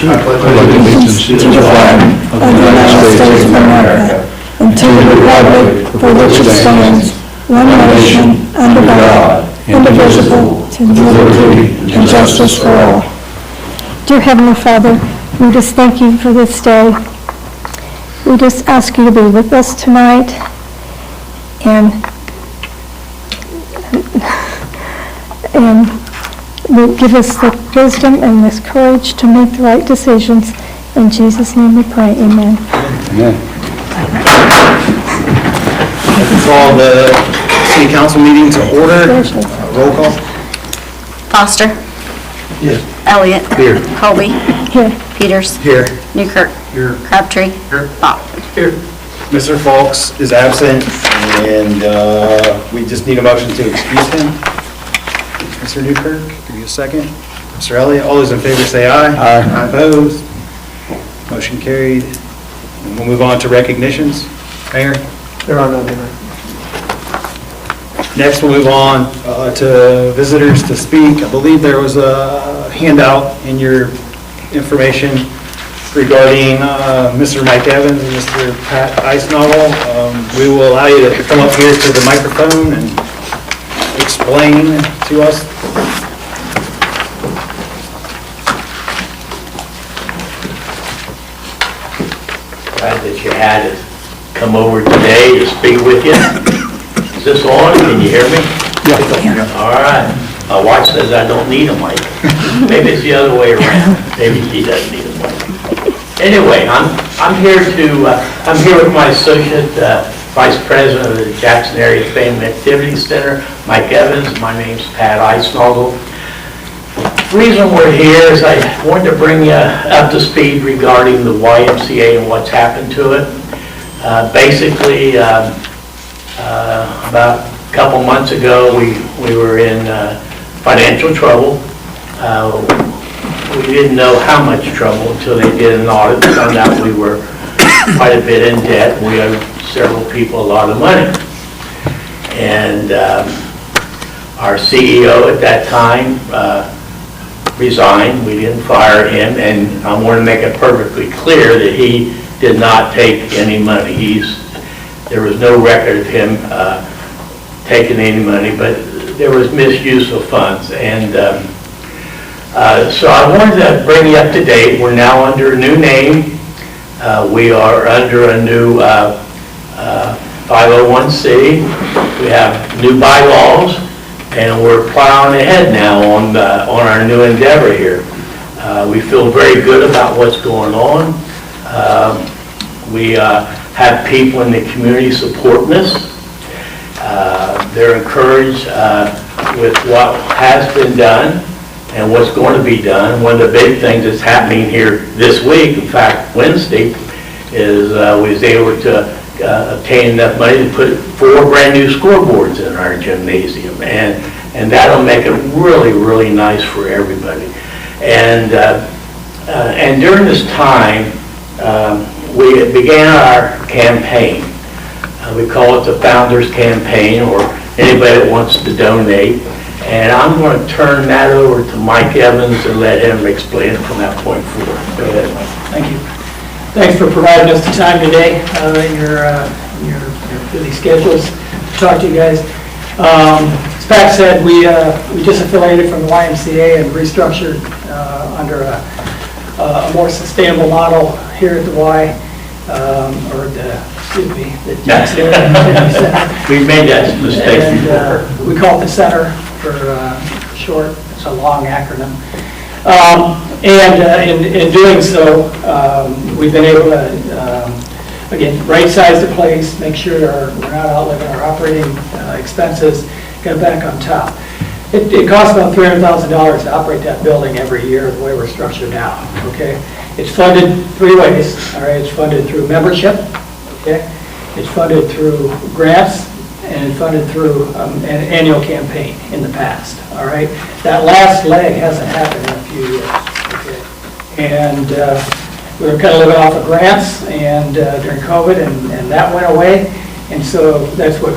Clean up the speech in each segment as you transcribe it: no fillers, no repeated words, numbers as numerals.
I pledge allegiance to the flag of the United States of America and to the republic for which it stands, one nation, under God, indivisible, with liberty and justice for all. Dear Heavenly Father, we just thank you for this day. We just ask you to be with us tonight and will give us the wisdom and this courage to make the right decisions. In Jesus' name we pray, amen. Amen. I call the city council meeting to order. Roll call. Foster. Yes. Elliott. Here. Colby. Here. Peters. Here. Newkirk. Here. Crabtree. Here. Bach. Here. Mr. Falks is absent, and we just need a motion to excuse him. Mr. Newkirk, give you a second. Mr. Elliott, all those in favor say aye. Aye. Opposed? Motion carried. And we'll move on to recognitions. Mayor? There are none tonight. Next, we'll move on to visitors to speak. I believe there was a handout in your information regarding Mr. Mike Evans and Mr. Pat Eisnagel. We will allow you to come up here to the microphone and explain to us. Glad that you had us come over today to speak with you. Is this on? Can you hear me? Yeah. All right. My wife says I don't need a mic. Maybe it's the other way around. Maybe she doesn't need a mic. Anyway, I'm here with my associate, Vice President of the Jackson Area Family Activity Center, Mike Evans. My name's Pat Eisnagel. The reason we're here is I wanted to bring you up to speed regarding the YMCA and what's happened to it. Basically, about a couple months ago, we were in financial trouble. We didn't know how much trouble until they did an audit and found out we were quite a bit in debt. We owed several people a lot of money. And our CEO at that time resigned. We didn't fire him, and I want to make it perfectly clear that he did not take any money. There was no record of him taking any money, but there was misuse of funds. And so I wanted to bring you up to date. We're now under a new name. We are under a new 501c. We have new bylaws, and we're plowing ahead now on our new endeavor here. We feel very good about what's going on. We have people in the community supporting us. They're encouraged with what has been done and what's going to be done. One of the big things that's happening here this week, in fact, Wednesday, is we was able to obtain enough money to put 4 brand new scoreboards in our gymnasium, and that'll make it really, really nice for everybody. And during this time, we began our campaign. We call it the Founders Campaign, or anybody that wants to donate. And I'm going to turn that over to Mike Evans and let him explain it from that point forward. Go ahead, Mike. Thank you. Thanks for providing us the time today in your busy schedules to talk to you guys. As Pat said, we disaffiliated from the YMCA and restructured under a more sustainable model here at the Y, the Jackson Area Activity Center. We made that mistake before. And we call it the Center for short. It's a long acronym. And in doing so, we've been able to, again, right-size the place, make sure we're not outliving our operating expenses, get back on top. It costs about $300,000 to operate that building every year the way we're structured now, okay? It's funded 3 ways, all right? It's funded through membership, okay? It's funded through grants, and it's funded through an annual campaign in the past, all right? That last leg hasn't happened in a few years, okay? And we were kind of living off of grants and during COVID, and that went away, and so that's what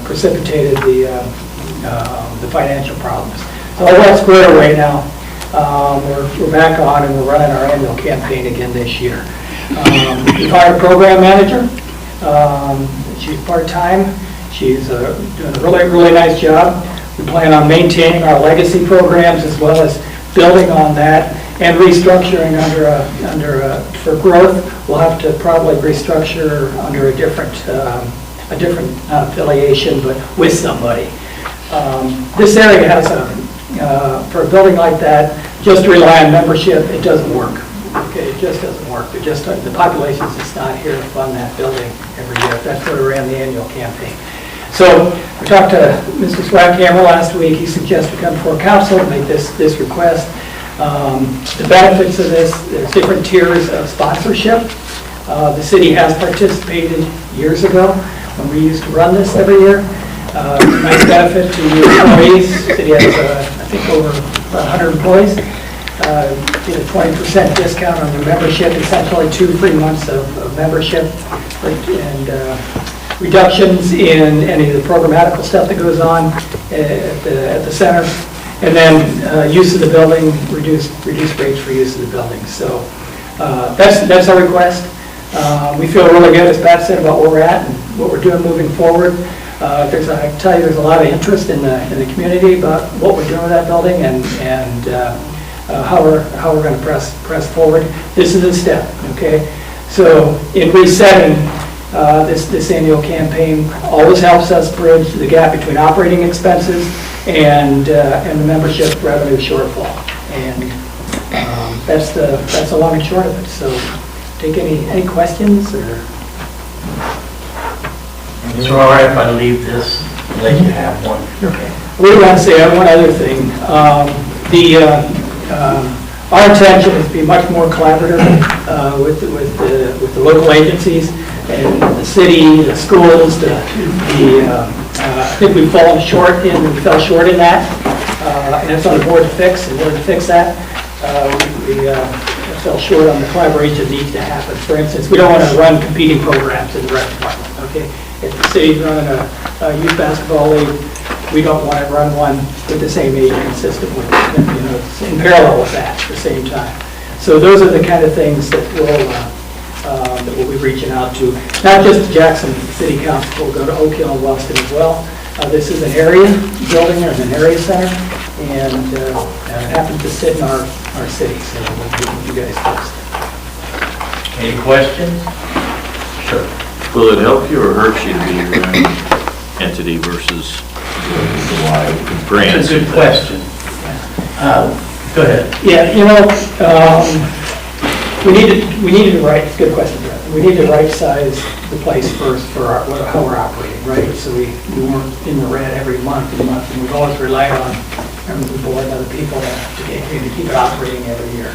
precipitated the financial problems. So all that's squared away now. We're back on and we're running our annual campaign again this year. We've hired a program manager. She's part-time. She's doing a really nice job. We plan on maintaining our legacy programs as well as building on that and restructuring for growth. We'll have to probably restructure under a different affiliation, but with somebody. This area has for a building like that, just to rely on membership, it doesn't work. Okay, it just doesn't work. The population's just not here to fund that building every year. That's where we ran the annual campaign. So we talked to Mr. Swackhammer last week. He suggested we come before council to make this request. The benefits of this, there's different tiers of sponsorship. The city has participated years ago when we used to run this every year. Nice benefit to your employees. The city has, I think, over 100 employees. Get a 20% discount on their membership, essentially 2 free months of membership, and reductions in any of the programmatical stuff that goes on at the center, and then use of the building, reduced rates for use of the building. So that's our request. We feel really good, as Pat said, about where we're at and what we're doing moving forward. I can tell you there's a lot of interest in the community about what we're doing with that building and how we're going to press forward. This is a step, okay? So in resetting this annual campaign, always helps us bridge the gap between operating expenses and the membership revenue shortfall. And that's the long and short of it. So take any questions or? Is it all right if I leave this and let you have one? Okay. We want to say one other thing. Our intention is to be much more collaborative with the local agencies and the city, the schools. I think we fell short in that, and it's on the board to fix. In order to fix that, we fell short on the collaboration that needs to happen. For instance, we don't want to run competing programs in the rec department. Okay, if the city's running a youth basketball league, we don't want to run one with the same age consistent with, in parallel with that at the same time. So those are the kind of things that we'll be reaching out to, not just Jackson City Council, we'll go to Oak Hill and Wellston as well. This is an area building or an area center, and it happens to sit in our city, so we'll give you guys first. Any questions? Sure. Will it help you or hurt you to be your own entity versus the wide brands? That's a good question. Go ahead. Yeah, we need to write, good question, Brett. We need to right size the place first for how we're operating, right? So we weren't in the red every month, and we've always relied on members of the board and other people to keep it operating every year.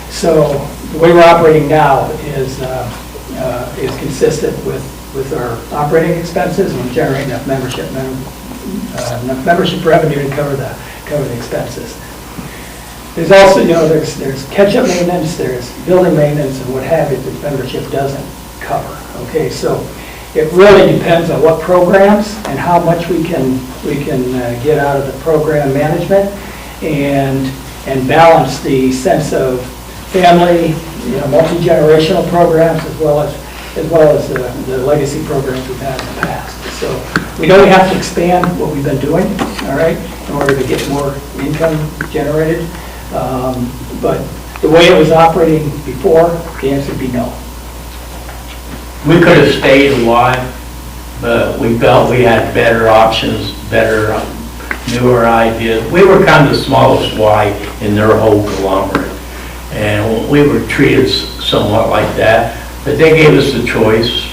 So the way we're operating now is consistent with our operating expenses, and we generate enough membership revenue to cover the expenses. There's also, there's catch-up maintenance, there's building maintenance, and what have you that membership doesn't cover. Okay, so it really depends on what programs and how much we can get out of the program management, and balance the sense of family, multi-generational programs as well as the legacy programs we've had in the past. So we know we have to expand what we've been doing, all right, in order to get more income generated. But the way it was operating before, the answer would be no. We could have stayed a while, but we felt we had better options, better, newer ideas. We were kind of the smallest Y in their whole conglomerate, and we were treated somewhat like that. But they gave us the choice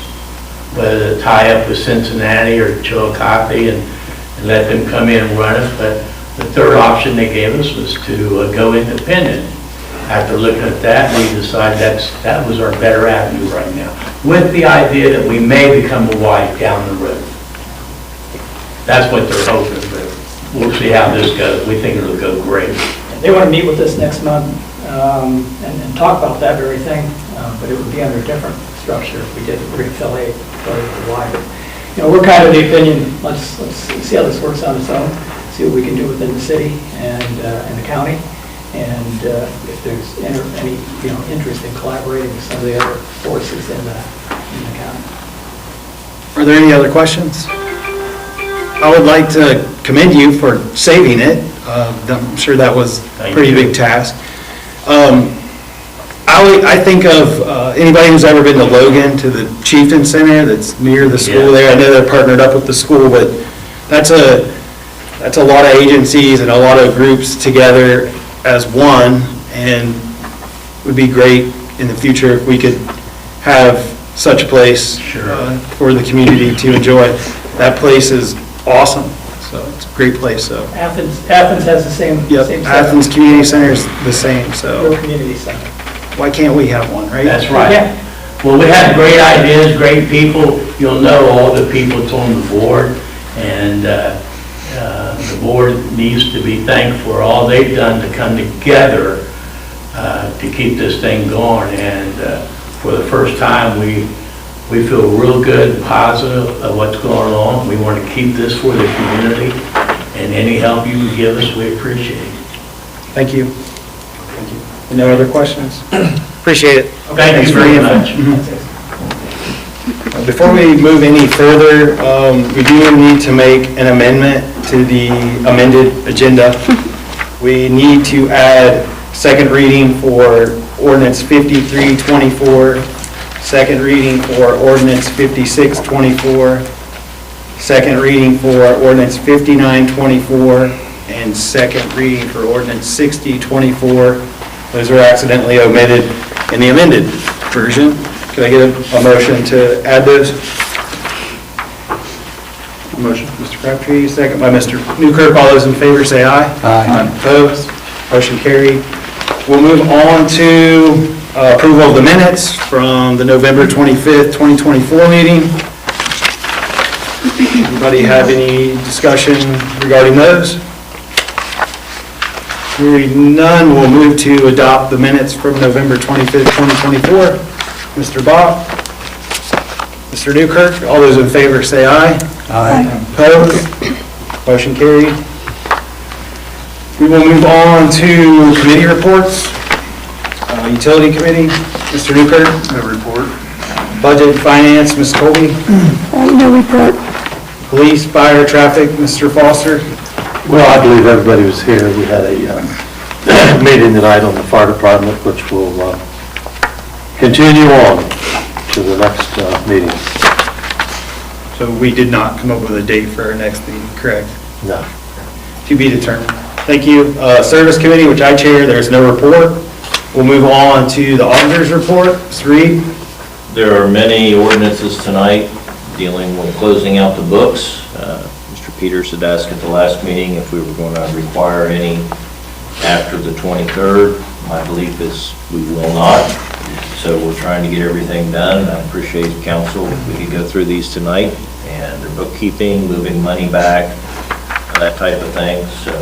whether to tie up with Cincinnati or Chillicothe and let them come in and run it. But the third option they gave us was to go independent. After looking at that, we decided that was our better avenue right now, with the idea that we may become a Y down the road. That's what they're hoping, but we'll see how this goes. We think it'll go great. They want to meet with us next month and talk about that very thing, but it would be under a different structure if we did re-affiliate with Y. But, we're kind of the opinion, let's see how this works on its own, see what we can do within the city and the county, and if there's any, interest in collaborating with some of the other forces in the county. Are there any other questions? I would like to commend you for saving it. I'm sure that was a pretty big task. I think of anybody who's ever been to Logan, to the Chieftain Center that's near the school there. I know they're partnered up with the school, but that's a lot of agencies and a lot of groups together as one, and it would be great in the future if we could have such a place for the community to enjoy. That place is awesome, so it's a great place, so. Athens has the same. Yep, same Athens setup. Community Center is the same, so Real community center. why can't we have one, right? That's right. Yeah. Well, we have great ideas, great people. You'll know all the people on the board, and the board needs to be thanked for all they've done to come together to keep this thing going. And for the first time, we feel real good and positive of what's going on. We want to keep this for the community, and any help you can give us, we appreciate it. Thank you. Thank you. No other questions? Appreciate it. Thank Thanks you for very the much. info. Before we move any further, we do need to make an amendment to the amended agenda. We need to add second reading for ordinance 5324, second reading for ordinance 5624, second reading for ordinance 5924, and second reading for ordinance 6024. Those are accidentally omitted in the amended version. Could I get a motion to add those? Motion, Mr. Crabtree, second by Mr. Newkirk. All those in favor say aye. Aye. Opposed? Motion carried. We'll move on to approval of the minutes from the November 25th, 2024 meeting. Anybody have any discussion regarding those? Hearing none, we'll move to adopt the minutes from November 25th, 2024. Mr. Bach, Mr. Newkirk, all those in favor say aye. Aye. Opposed? Motion carried. We will move on to committee reports. Utility Committee, Mr. Newkirk. No report. Budget and Finance, Ms. Colby. No report. Police, Fire, Traffic, Mr. Foster. Well, I believe everybody was here. We had a meeting tonight on the fire department, which will continue on to the next meeting. So we did not come up with a date for our next meeting, correct? No. To be determined. Thank you. Service Committee, which I chair, there's no report. We'll move on to the auditor's report. Ms. Reed. There are many ordinances tonight dealing with closing out the books. Mr. Peters had asked at the last meeting if we were going to require any after the 23rd. My belief is we will not. So we're trying to get everything done. I appreciate council if we could go through these tonight, and their bookkeeping, moving money back, that type of thing. So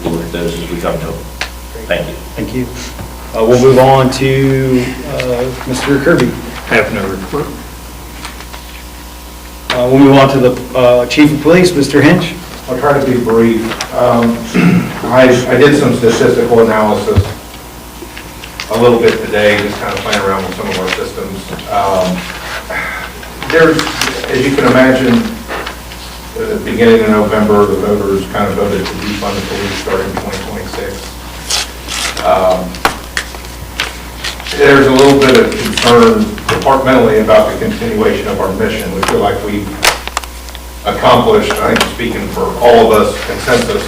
we'll look at those as we come to them. Thank you. Thank you. We'll move on to Mr. Kirby. I have no report. We'll move on to the Chief of Police, Mr. Hinch. I'll try to be brief. I did some statistical analysis a little bit today, just kind of playing around with some of our systems. There's, as you can imagine, at the beginning of November, the voters kind of voted to defund the police starting in 2026. There's a little bit of concern departmentally about the continuation of our mission. We feel like we've accomplished, I think speaking for all of us, consensus,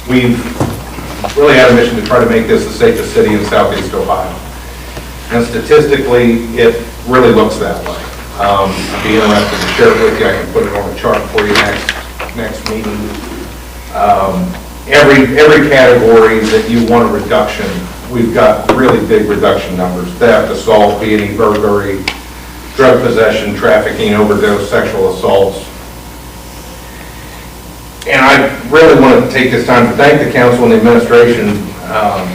we've really had a mission to try to make this the safest city in Southeast Ohio. And statistically, it really looks that way. I'd be interested to share it with you. I can put it on a chart for you next meeting. Every category that you want a reduction, we've got really big reduction numbers. Theft, assault, beating, burglary, drug possession, trafficking, overdose, sexual assaults. And I really want to take this time to thank the council and the administration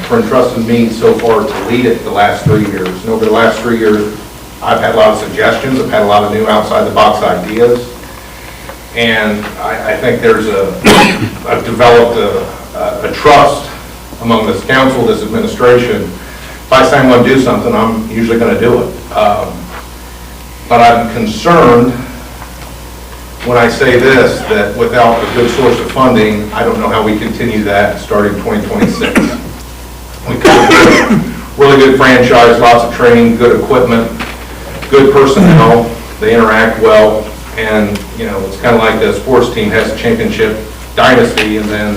for entrusting me so far to lead it the last 3 years. And over the last 3 years, I've had a lot of suggestions. I've had a lot of new outside-the-box ideas. And I think I've developed a trust among this council, this administration. If I say I'm going to do something, I'm usually going to do it. But I'm concerned when I say this, that without a good source of funding, I don't know how we continue that starting 2026. We could have a really good franchise, lots of training, good equipment, good personnel, they interact well, and, you know, it's kind of like the sports team has a championship dynasty, and then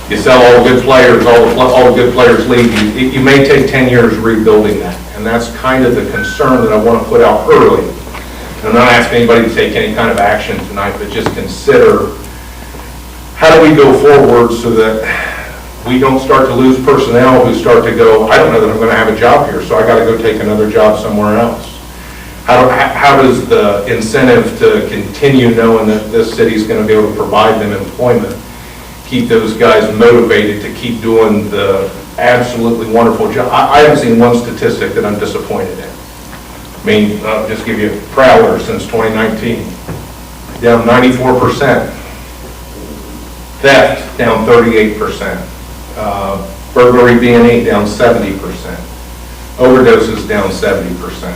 you sell all the good players, all the good players leave. You may take 10 years rebuilding that, and that's kind of the concern that I want to put out early. And I'm not asking anybody to take any kind of action tonight, but just consider, how do we go forward so that we don't start to lose personnel who start to go, I don't know that I'm going to have a job here, so I got to go take another job somewhere else. How does the incentive to continue knowing that this city's going to be able to provide them employment, keep those guys motivated to keep doing the absolutely wonderful job? I haven't seen one statistic that I'm disappointed in. I mean, I'll just give you a Prowler since 2019, down 94%. Theft, down 38%. Burglary B&E, down 70%. Overdoses, down 70%.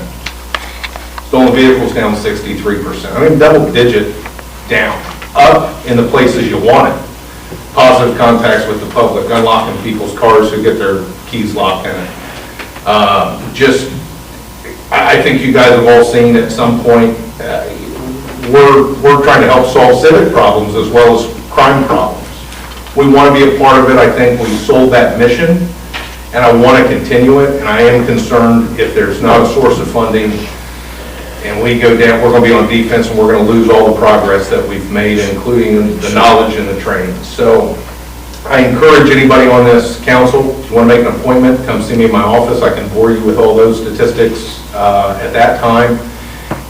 Stolen vehicles, down 63%. I mean, double digit down. Up in the places you want it. Positive contacts with the public, unlocking people's cars who get their keys locked in it. I think you guys have all seen at some point, we're trying to help solve civic problems as well as crime problems. We want to be a part of it. I think we sold that mission, and I want to continue it, and I am concerned if there's not a source of funding and we go down, we're going to be on defense and we're going to lose all the progress that we've made, including the knowledge and the training. So I encourage anybody on this council, if you want to make an appointment, come see me in my office. I can bore you with all those statistics at that time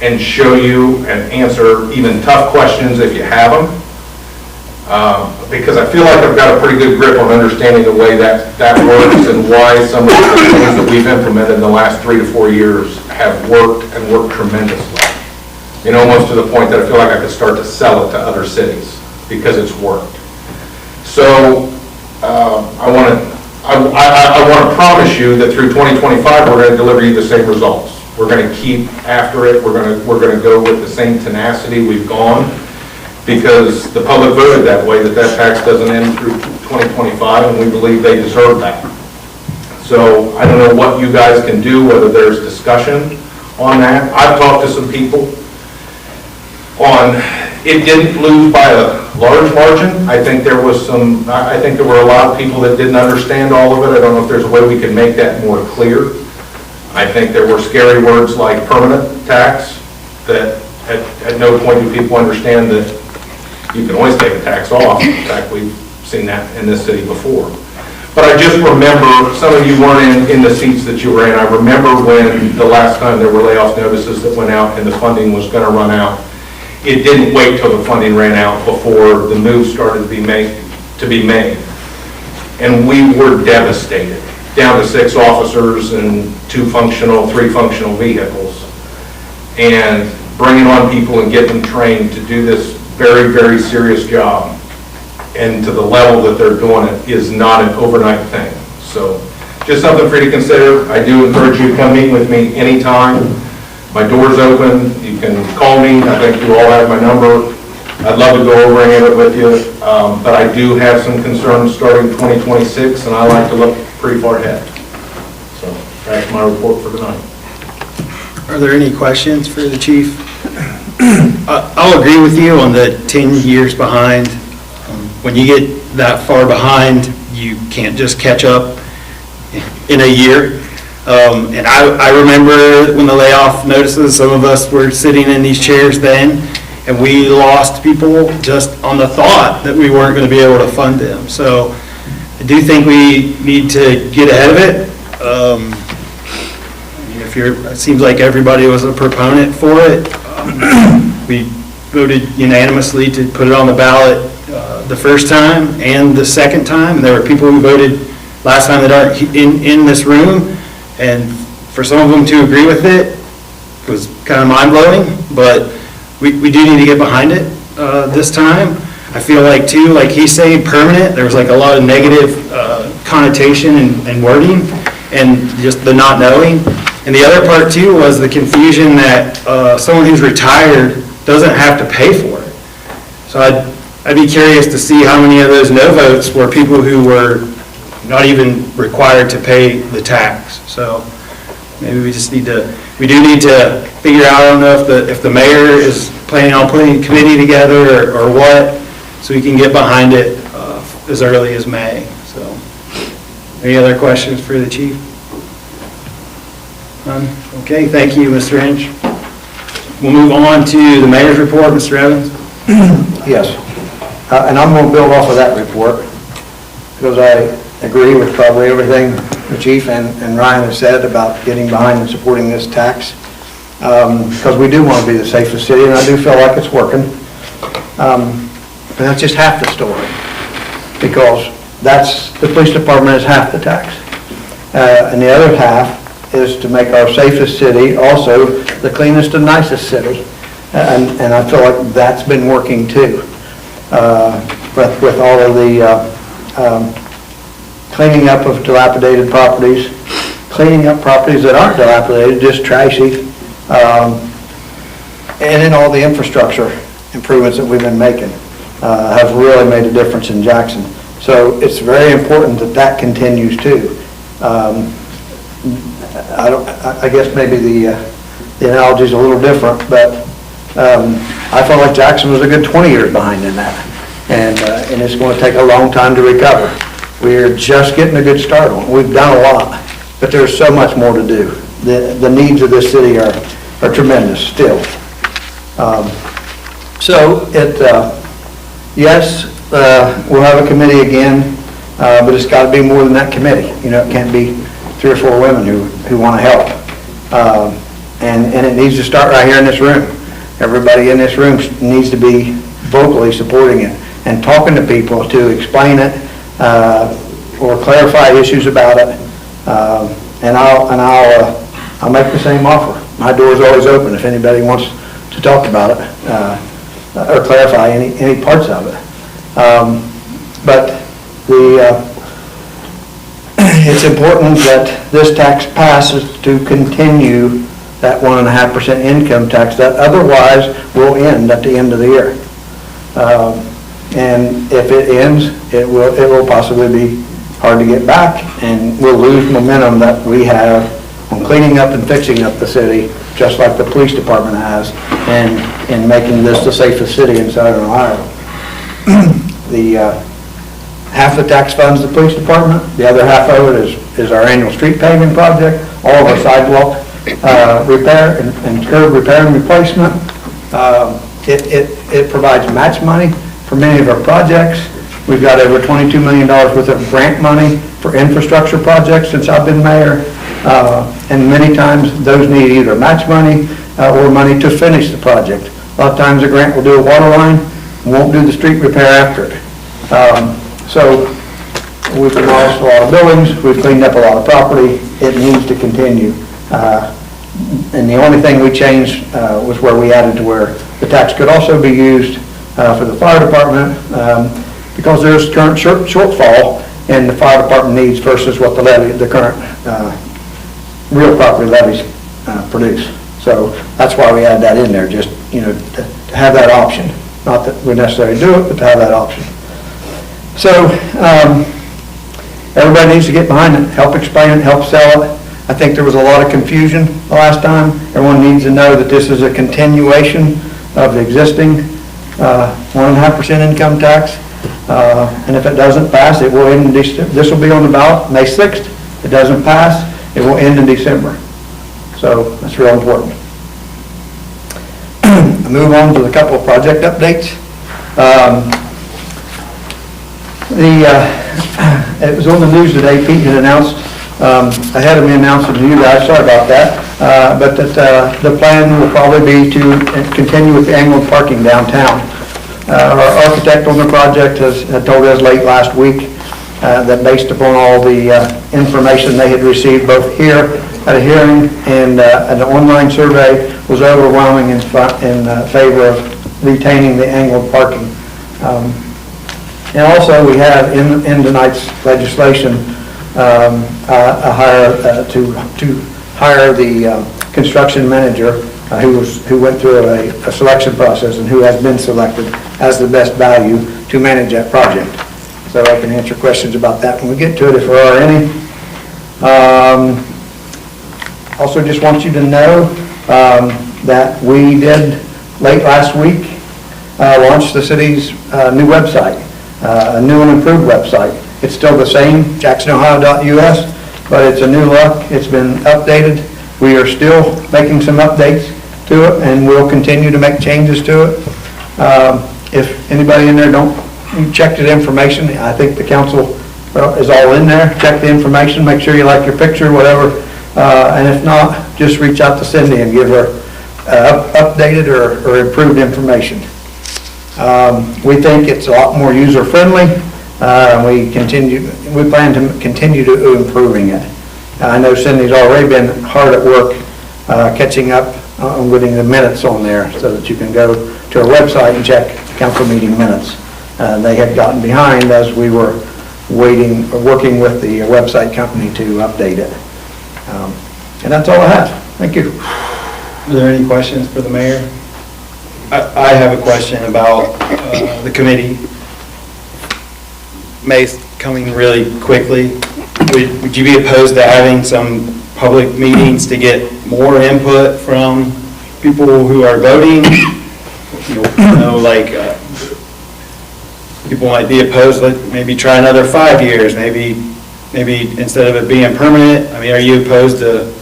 and show you and answer even tough questions if you have them. Because I feel like I've got a pretty good grip on understanding the way that works and why some of the things that we've implemented in the last 3 to 4 years have worked and worked tremendously. You know, almost to the point that I feel like I could start to sell it to other cities because it's worked. So I want to promise you that through 2025 we're going to deliver you the same results. We're going to keep after it. We're going to go with the same tenacity we've gone, because the public voted that way, that tax doesn't end through 2025, and we believe they deserve that. So I don't know what you guys can do, whether there's discussion on that. I've talked to some people on, it didn't lose by a large margin. I think there were a lot of people that didn't understand all of it. I don't know if there's a way we can make that more clear. I think there were scary words like permanent tax that at no point do people understand that you can always take a tax off. In fact, we've seen that in this city before. But I just remember, some of you weren't in the seats that you were in. I remember when the last time there were layoff notices that went out and the funding was going to run out. It didn't wait till the funding ran out before the move started to be made. And we were devastated, down to 6 officers and 3 functional vehicles. And bringing on people and getting them trained to do this very, very serious job, and to the level that they're doing it, is not an overnight thing. So just something for you to consider. I do encourage you to come meet with me anytime. My door's open. You can call me. I think you all have my number. I'd love to go over any of it with you, but I do have some concerns starting 2026, and I like to look pretty far ahead. So that's my report for tonight. Are there any questions for the chief? I'll agree with you on the 10 years behind. When you get that far behind, you can't just catch up in a year. And I remember when the layoff notices, some of us were sitting in these chairs then, and we lost people just on the thought that we weren't going to be able to fund them. So I do think we need to get ahead of it. It seems like everybody was a proponent for it. We voted unanimously to put it on the ballot the first time and the second time. And there were people who voted last time that aren't in this room. And for some of them to agree with it was kind of mind-blowing. But we do need to get behind it this time. I feel like too, like he's saying permanent, there was like a lot of negative connotation and wording, and just the not knowing. And the other part too was the confusion that someone who's retired doesn't have to pay for it. So I'd be curious to see how many of those no votes were people who were not even required to pay the tax. So maybe we do need to figure out, I don't know if the mayor is planning on putting a committee together or what, so we can get behind it as early as May. So, any other questions for the chief? None? Okay, thank you, Mr. Hinch. We'll move on to the mayor's report, Mr. Evans. Yes, and I'm going to build off of that report, because I agree with probably everything the chief and Ryan has said about getting behind and supporting this tax, because we do want to be the safest city, and I do feel like it's working. But that's just half the story, because the police department is half the tax. And the other half is to make our safest city also the cleanest and nicest city. And I feel like that's been working too, with all of the cleaning up of dilapidated properties, cleaning up properties that aren't dilapidated, just trashy, and then all the infrastructure improvements that we've been making have really made a difference in Jackson. So it's very important that that continues too. I guess maybe the analogy is a little different, but I felt like Jackson was a good 20 years behind in that, and it's going to take a long time to recover. We're just getting a good start on it. We've done a lot, but there's so much more to do. The needs of this city are tremendous still. Yes, we'll have a committee again, but it's got to be more than that committee. You know, it can't be 3 or 4 women who want to help. And it needs to start right here in this room. Everybody in this room needs to be vocally supporting it and talking to people to explain it or clarify issues about it. And I'll make the same offer. My door is always open if anybody wants to talk about it or clarify any parts of it. But it's important that this tax passes to continue that 1.5% income tax that otherwise will end at the end of the year. And if it ends, it will possibly be hard to get back, and we'll lose momentum that we have on cleaning up and fixing up the city, just like the police department has, and in making this the safest city in Southern Ohio. Half the tax funds the police department, the other half of it is our annual street paving project, all of our sidewalk repair and curb repair and replacement. It provides match money for many of our projects. We've got over $22 million worth of grant money for infrastructure projects since I've been mayor. And many times those need either match money or money to finish the project. A lot of times a grant will do a water line, won't do the street repair after it. So we've demolished a lot of buildings, we've cleaned up a lot of property, it needs to continue. And the only thing we changed was where we added to where the tax could also be used for the fire department because there's current shortfall in the fire department needs versus what the current real property levies produce. So that's why we add that in there, just, you know, to have that option. Not that we necessarily do it, but to have that option. So everybody needs to get behind it, help explain it, help sell it. I think there was a lot of confusion the last time. Everyone needs to know that this is a continuation of the existing 1.5% income tax. And if it doesn't pass, it will end in December. This will be on the ballot May 6th. If it doesn't pass, it will end in December. So that's real important. I move on to a couple of project updates. It was on the news today, Pete had announced, ahead of me announcing to you guys, sorry about that, but that the plan will probably be to continue with the angled parking downtown. Our architect on the project had told us late last week that based upon all the information they had received both here at a hearing and an online survey was overwhelming in favor of retaining the angled parking And also, we have in tonight's legislation, a hire, to hire the construction manager who went through a selection process and who has been selected as the best value to manage that project. So I can answer questions about that when we get to it, if there are any. Also, just want you to know that we did, late last week, launch the city's new website, a new and improved website. It's still the same, jacksonohio.us, but it's a new look. It's been updated. We are still making some updates to it, and we'll continue to make changes to it. If anybody in there you checked the information, I think the council is all in there. Check the information, make sure you like your picture, whatever. And if not, just reach out to Cindy and give her updated or improved information. We think it's a lot more user-friendly. We plan to continue to improving it. I know Cindy's already been hard at work catching up on getting the minutes on there so that you can go to our website and check council meeting minutes. They had gotten behind as we were working with the website company to update it. And that's all I have. Thank you. Are there any questions for the mayor? I have a question about the committee. May's coming really quickly. Would you be opposed to having some public meetings to get more input from people who are voting? People might be opposed, maybe try another 5 years, maybe instead of it being permanent. I mean, are you opposed to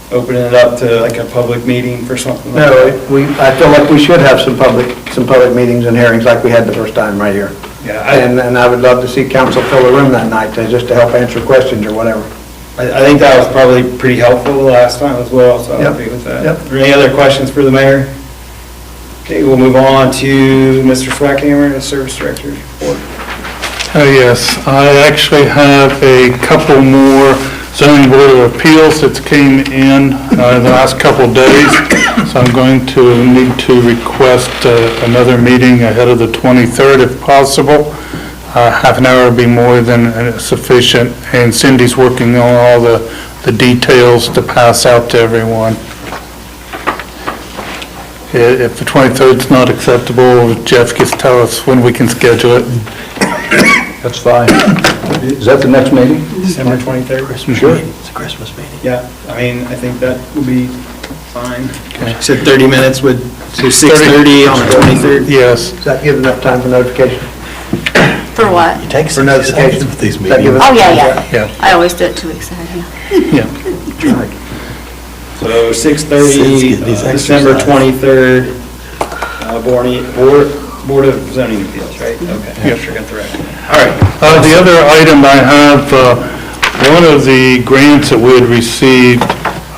opening it up to like a public meeting for something like that? No, I feel like we should have some public meetings and hearings like we had the first time right here. Yeah, And I would love to see council fill the room that night just to help answer questions or whatever. I think that was probably pretty helpful the last time as well, so Yep. I'll agree with that. Yep. Are there any other questions for the mayor? Okay, we'll move on to Mr. Swackhammer, the service director's report. Yes, I actually have a couple more zoning board of appeals that came in the last couple of days, so I'm going to need to request another meeting ahead of the 23rd if possible. Half an hour would be more than sufficient, and Cindy's working on all the details to pass out to everyone. If the 23rd's not acceptable, Jeff can tell us when we can schedule it. That's fine. Is that the next meeting? December 23rd? Sure. It's a Christmas meeting. Yeah, I mean, I think that would be fine. You said 30 minutes would, so 6:30 on the 23rd? Yes. Does that give enough time for notification? For what? For notification? with these Does that give Oh, enough yeah, time? yeah. I always do it 2 weeks ahead, yeah. Yeah. So 6:30, December 23rd, Board of Zoning Appeals, right? Okay, I'm sure got the right one. All right. The other item I have, one of the grants that we had received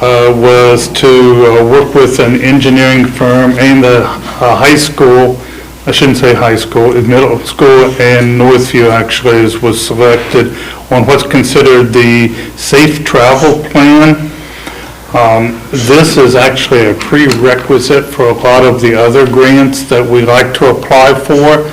was to work with an engineering firm and the high school, I shouldn't say high school, middle school and Northview actually was selected on what's considered the Safe Travel Plan. This is actually a prerequisite for a lot of the other grants that we like to apply for.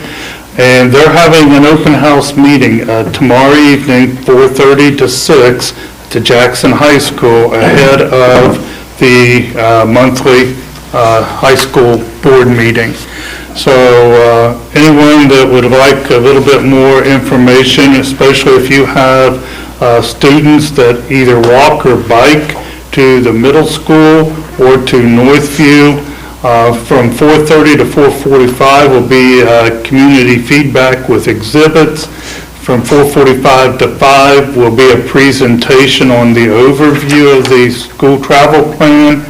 And they're having an open house meeting tomorrow evening, 4:30 to 6, to Jackson High School ahead of the monthly high school board meeting. So anyone that would like a little bit more information, especially if you have students that either walk or bike to the middle school or to Northview, from 4:30 to 4:45 will be community feedback with exhibits. From 4:45 to 5 will be a presentation on the overview of the school travel plan.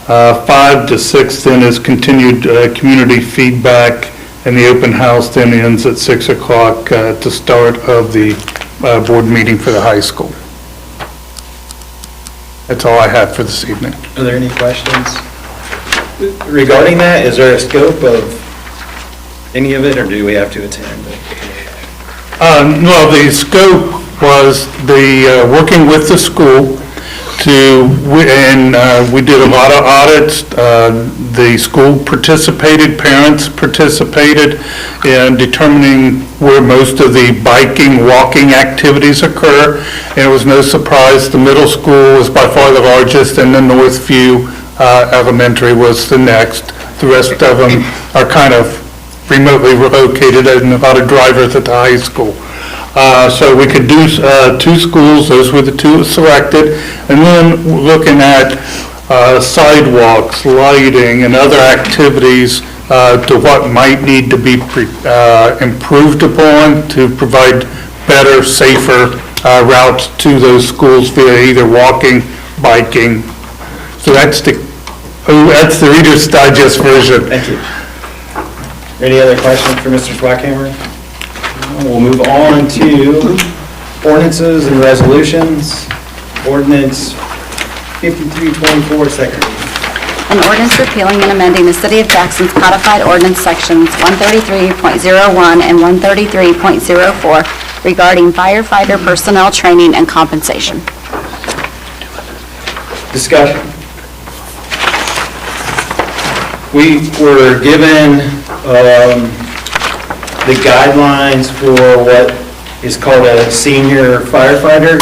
5 to 6 then is continued community feedback, and the open house then ends at 6 o'clock at the start of the board meeting for the high school. That's all I have for this evening. Are there any questions regarding that? Is there a scope of any of it, or do we have to attend? No, the scope was working with the school we did a lot of audits. The school participated, parents participated in determining where most of the biking, walking activities occur. And it was no surprise, the middle school was by far the largest, and the Northview Elementary was the next. The rest of them are kind of remotely located, and a lot of drivers at the high school. So we could do 2 schools, those were the 2 selected, and then looking at sidewalks, lighting, and other activities to what might need to be improved upon to provide better, safer routes to those schools via either walking, biking. So that's the Reader's Digest version. Thank you. Any other questions for Mr. Swackhammer? We'll move on to ordinances and resolutions. Ordinance 5324, second reading. An ordinance repealing and amending the City of Jackson's codified ordinance sections 133.01 and 133.04 regarding firefighter personnel training and compensation. Discussion. We were given the guidelines for what is called a senior firefighter,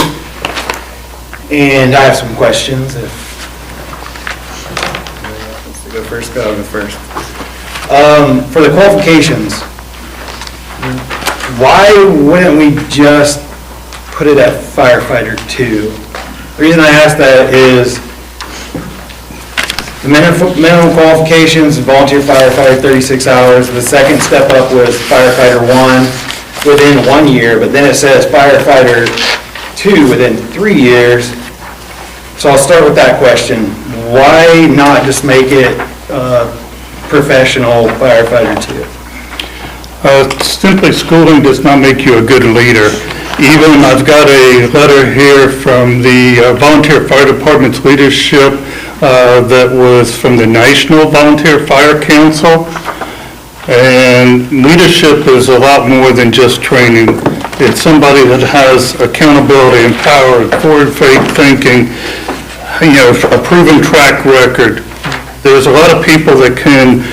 and I have some questions. If go first, go first. For the qualifications, why wouldn't we just put it at firefighter 2? The reason I ask that is the minimum qualifications, volunteer firefighter, 36 hours. The second step up was firefighter 1 within 1 year, but then it says firefighter 2 within 3 years. So I'll start with that question. Why not just make it professional firefighter 2? Simply schooling does not make you a good leader. Even I've got a letter here from the Volunteer Fire Department's leadership that was from the National Volunteer Fire Council. And leadership is a lot more than just training. It's somebody that has accountability and power, forward thinking, a proven track record. There's a lot of people that can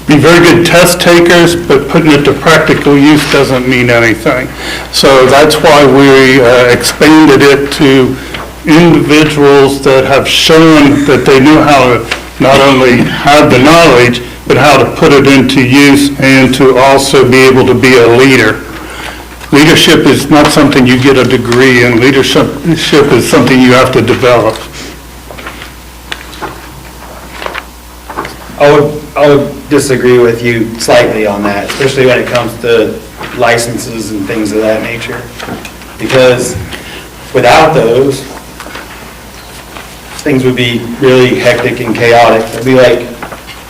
be very good test takers, but putting it to practical use doesn't mean anything. So that's why we expanded it to individuals that have shown that they know how to not only have the knowledge, but how to put it into use and to also be able to be a leader. Leadership is not something you get a degree in. Leadership is something you have to develop. I would disagree with you slightly on that, especially when it comes to licenses and things of that nature. Because without those, things would be really hectic and chaotic. It'd be like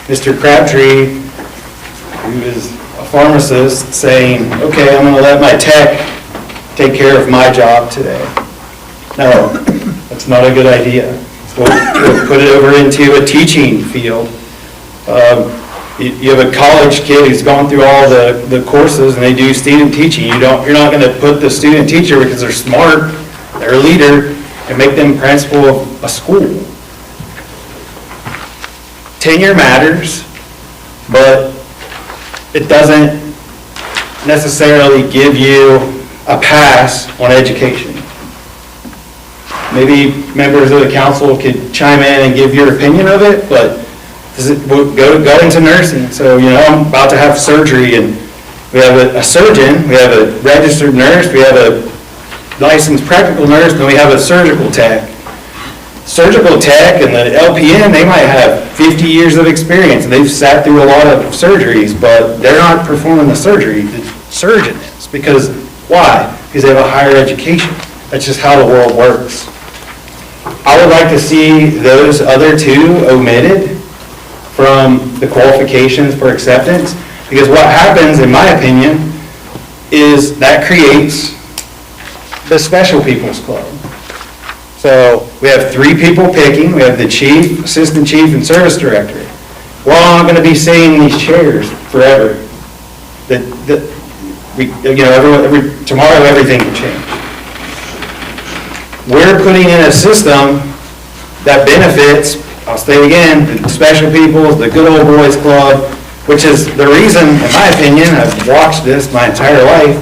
Mr. Crabtree, who is a pharmacist, saying, okay, I'm gonna let my tech take care of my job today. No, that's not a good idea. We'll put it over into a teaching field. You have a college kid who's gone through all the courses and they do student teaching. You're not going to put the student teacher, because they're smart, they're a leader, and make them principal of a school. Tenure matters, but it doesn't necessarily give you a pass on education. Maybe members of the council could chime in and give your opinion of it, but we'll go into nursing. So, I'm about to have surgery, and we have a surgeon, we have a registered nurse, we have a licensed practical nurse, and we have a surgical tech. Surgical tech and the LPN, they might have 50 years of experience, and they've sat through a lot of surgeries, but they're not performing the surgery. The surgeon is. Because, why? Because they have a higher education. That's just how the world works. I would like to see those other 2 omitted from the qualifications for acceptance, because what happens, in my opinion, is that creates the special people's club. So we have 3 people picking. We have the chief, assistant chief, and service director. We're all not going to be sitting in these chairs forever. Tomorrow everything can change. we're putting in a system that benefits, I'll say it again, the special people, the good old boys club, which is the reason, in my opinion, I've watched this my entire life,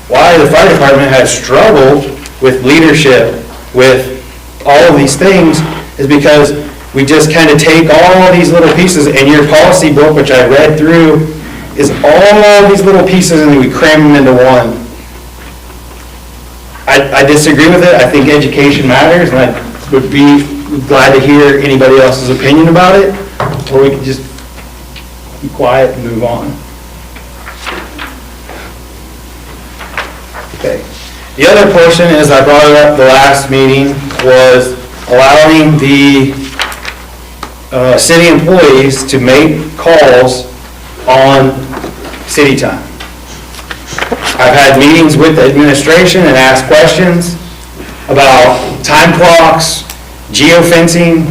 why the fire department has struggled with leadership, with all of these things, is because we just kind of take all these little pieces, and your policy book, which I read through, is all these little pieces, and we cram them into one. I disagree with it. I think education matters, and I would be glad to hear anybody else's opinion about it, or we could just be quiet and move on. Okay. The other portion, as I brought it up the last meeting, was allowing the city employees to make calls on city time. I've had meetings with the administration and asked questions about time clocks, geofencing.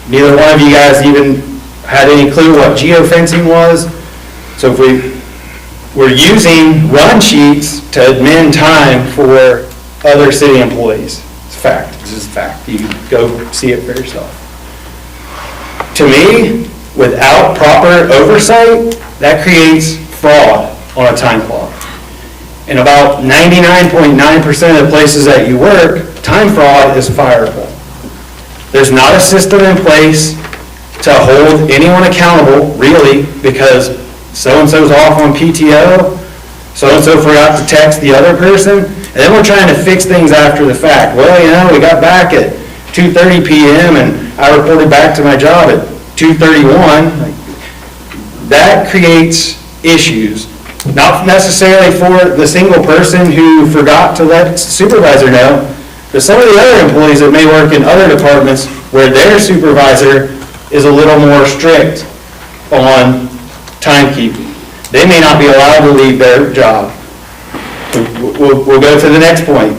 Neither one of you guys even had any clue what geofencing was. So if we're using run sheets to admin time for other city employees. It's a fact. This is a fact. You can go see it for yourself. To me, without proper oversight, that creates fraud on a time clock. In about 99.9% of the places that you work, time fraud is fireable. There's not a system in place to hold anyone accountable, really, because so-and-so's off on PTO, so-and-so forgot to text the other person, and then we're trying to fix things after the fact. Well, you know, we got back at 2:30 p.m. and I reported back to my job at 2:31. That creates issues. Not necessarily for the single person who forgot to let supervisor know, but some of the other employees that may work in other departments where their supervisor is a little more strict on timekeeping. They may not be allowed to leave their job. We'll go to the next point.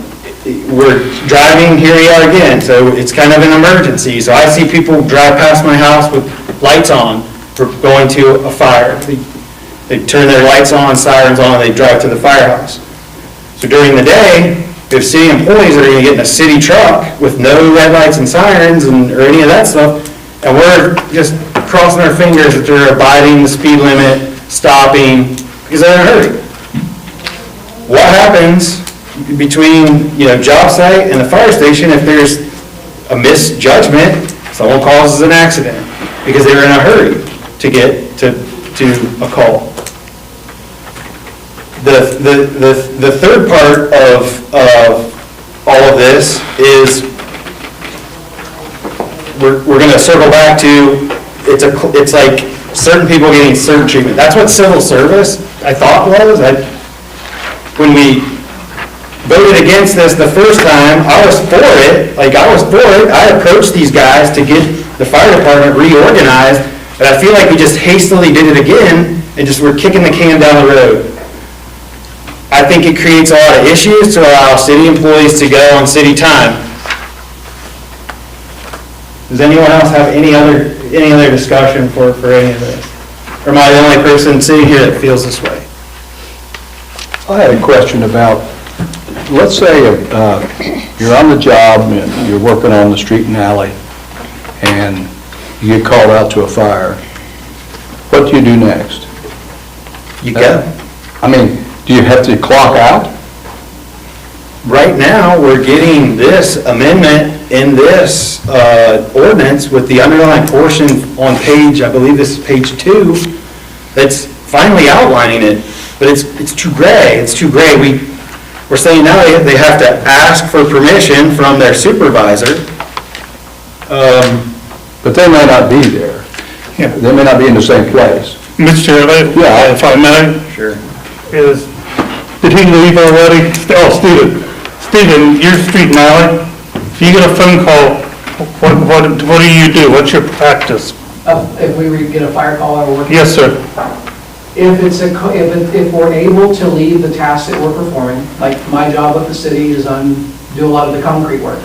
We're driving, here we are again, so it's kind of an emergency. So I see people drive past my house with lights on for going to a fire. They turn their lights on, sirens on, they drive to the firehouse. So during the day, if city employees are gonna get in a city truck with no red lights and sirens or any of that stuff, and we're just crossing our fingers that they're abiding the speed limit, stopping, because they're in a hurry. What happens between, job site and the fire station if there's a misjudgment, someone causes an accident because they were in a hurry to get to a call? The third part of all of this is we're going to circle back to it's like certain people getting certain treatment. That's what civil service I thought was. When we voted against this the first time, I was for it. I approached these guys to get the fire department reorganized, but I feel like we just hastily did it again and just we're kicking the can down the road. I think it creates a lot of issues to allow city employees to go on city time. Does anyone else have any other discussion for any of this? Or am I the only person sitting here that feels this way? I had a question about, let's say you're on the job and you're working on the street and alley and you get called out to a fire. What do you do next? You go. Do you have to clock out? Right now, we're getting this amendment in this ordinance with the underlying portion on page, I believe this is page 2, that's finally outlining it, but it's too gray. It's too gray. We're saying now they have to ask for permission from their supervisor. But they may not be there. Yeah. They may not be in the same place. Mr. Chair, if I may, Sure. did he leave already? Oh, Stephen, you're street and alley. If you get a phone call, what do you do? What's your practice? If we get a fire call at work. Yes, sir. If we're able to leave the tasks that we're performing, like my job with the city is do a lot of the concrete work.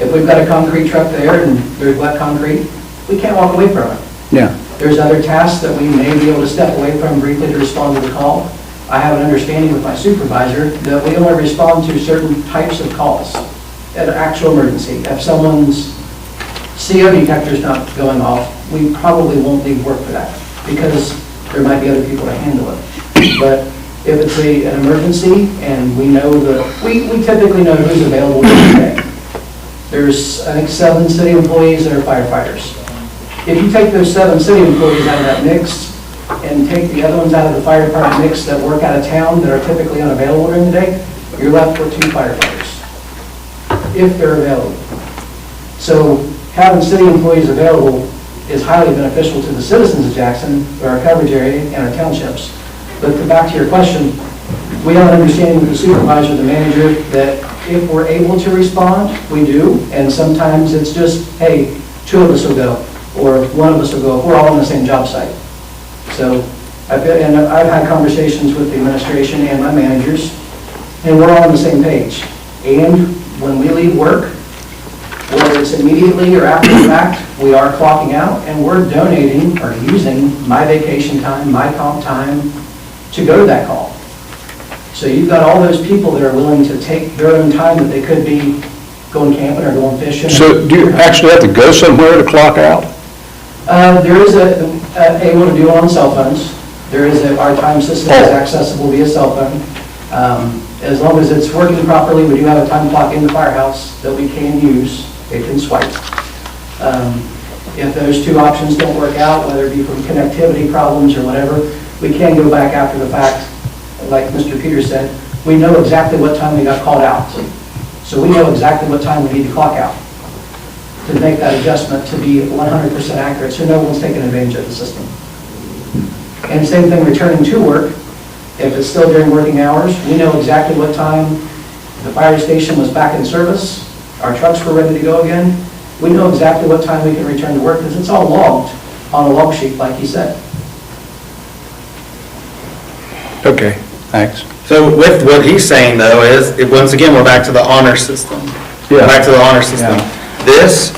If we've got a concrete truck there and there's wet concrete, we can't walk away from it. Yeah. There's other tasks that we may be able to step away from briefly to respond to the call. I have an understanding with my supervisor that we only respond to certain types of calls. an actual emergency. If someone's CO detector's not going off, we probably won't leave work for that, because there might be other people to handle it. But if it's an emergency, and we know we typically know who's available during the day. There's, I think, 7 city employees that are firefighters. If you take those 7 city employees out of that mix, and take the other ones out of the fire department mix that work out of town, that are typically unavailable during the day, you're left with 2 firefighters, if they're available. So having city employees available is highly beneficial to the citizens of Jackson, our coverage area, and our townships. But back to your question, we have an understanding with the supervisor, the manager, that if we're able to respond, we do, and sometimes it's just, hey, 2 of us will go, or 1 of us will go, if we're all on the same job site. So I've had conversations with the administration and my managers, and we're all on the same page. And when we leave work, whether it's immediately or after the fact, we are clocking out, and we're donating or using my vacation time, my comp time, to go to that call. So you've got all those people that are willing to take their own time that they could be going camping or going fishing. So do you actually have to go somewhere to clock out? There is able to do it on cell phones. There is our time system is accessible via cell phone. As long as it's working properly, we do have a time clock in the firehouse that we can use. It can swipe. If those 2 options don't work out, whether it be from connectivity problems or whatever, we can go back after the fact. Like Mr. Peters said, we know exactly what time we got called out. So we know exactly what time we need to clock out to make that adjustment to be 100% accurate, so no one's taking advantage of the system. And same thing returning to work. If it's still during working hours, we know exactly what time the fire station was back in service, our trucks were ready to go again. We know exactly what time we can return to work, because it's all logged on a log sheet, like he said. Okay, thanks. So with what he's saying, though, is, once again, we're back to the honor system. Yeah. Back to the honor system. Yeah. This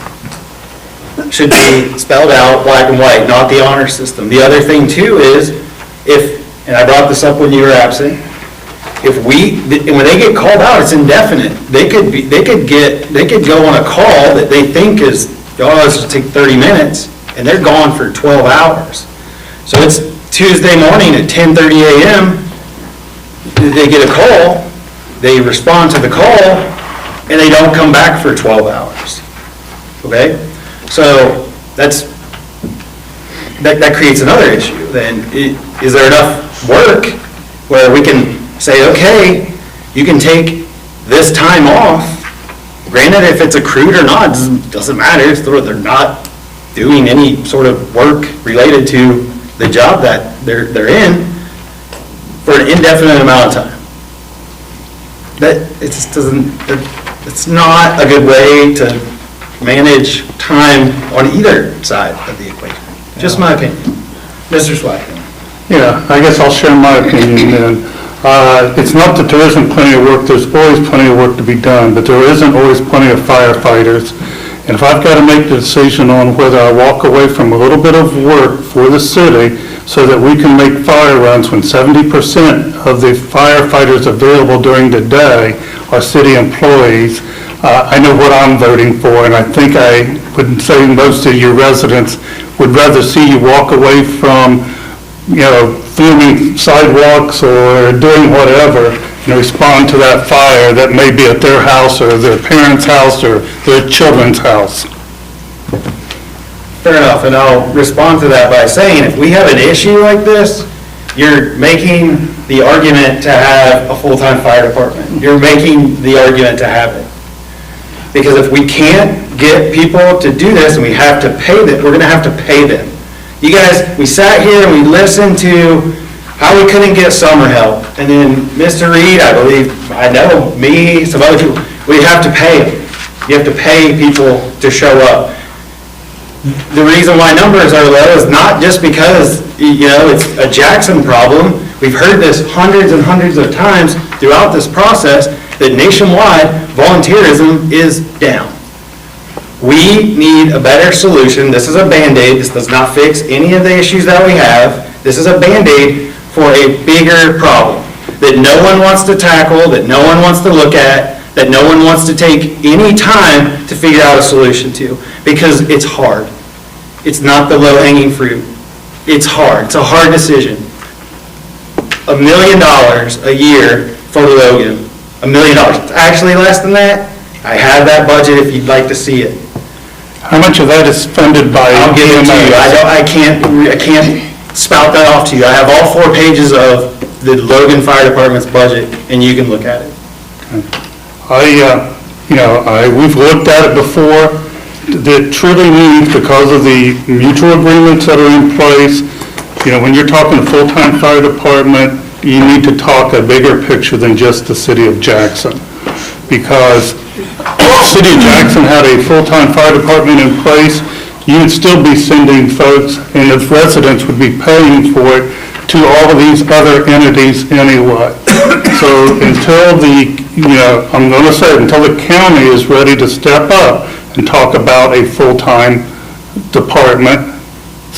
should be spelled out black and white, not the honor system. The other thing, too, is and I brought this up when you were absent, when they get called out, it's indefinite. They could go on a call that they think is, let's just take 30 minutes, and they're gone for 12 hours. So it's Tuesday morning at 10:30 a.m., they get a call, they respond to the call, and they don't come back for 12 hours. Okay? So that creates another issue. Then, is there enough work where we can say, okay, you can take this time off? Granted, if it's accrued or not, doesn't matter. They're not doing any sort of work related to the job that they're in for an indefinite amount of time. It's not a good way to manage time on either side of the equation. Just my opinion. Mr. Swack. Yeah, I guess I'll share my opinion then. It's not that there isn't plenty of work, there's always plenty of work to be done, but there isn't always plenty of firefighters. And if I've got to make the decision on whether I walk away from a little bit of work for the city so that we can make fire runs when 70% of the firefighters available during the day are city employees, I know what I'm voting for, and I think I would say most of your residents would rather see you walk away from, filming sidewalks or doing whatever and respond to that fire that may be at their house or their parents' house or their children's house. Fair enough, and I'll respond to that by saying, if we have an issue like this, you're making the argument to have a full-time fire department. You're making the argument to have it. Because if we can't get people to do this, and we have to pay them, we're going to have to pay them. You guys, we sat here and we listened to how we couldn't get summer help. And then Mr. Reed, I believe, I know, me, some other people, we have to pay them. You have to pay people to show up. The reason why numbers are low is not just because, it's a Jackson problem. We've heard this hundreds and hundreds of times throughout this process that nationwide volunteerism is down. We need a better solution. This is a Band-Aid. This does not fix any of the issues that we have. This is a Band-Aid for a bigger problem that no one wants to tackle, that no one wants to look at, that no one wants to take any time to figure out a solution to, because it's hard. It's not the low-hanging fruit. It's hard. It's a hard decision. $1 million a year for Logan. $1 million. It's actually less than that. I have that budget if you'd like to see it. How much of that is funded by I'll give it to you. I can't spout that off to you. I have all 4 pages of the Logan Fire Department's budget, and you can look at it. We've looked at it before. That truly means because of the mutual agreements that are in place, when you're talking a full-time fire department, you need to talk a bigger picture than just the city of Jackson. Because if the city of Jackson had a full-time fire department in place, you would still be sending folks, and the residents would be paying for it, to all of these other entities anyway. So until until the county is ready to step up and talk about a full-time department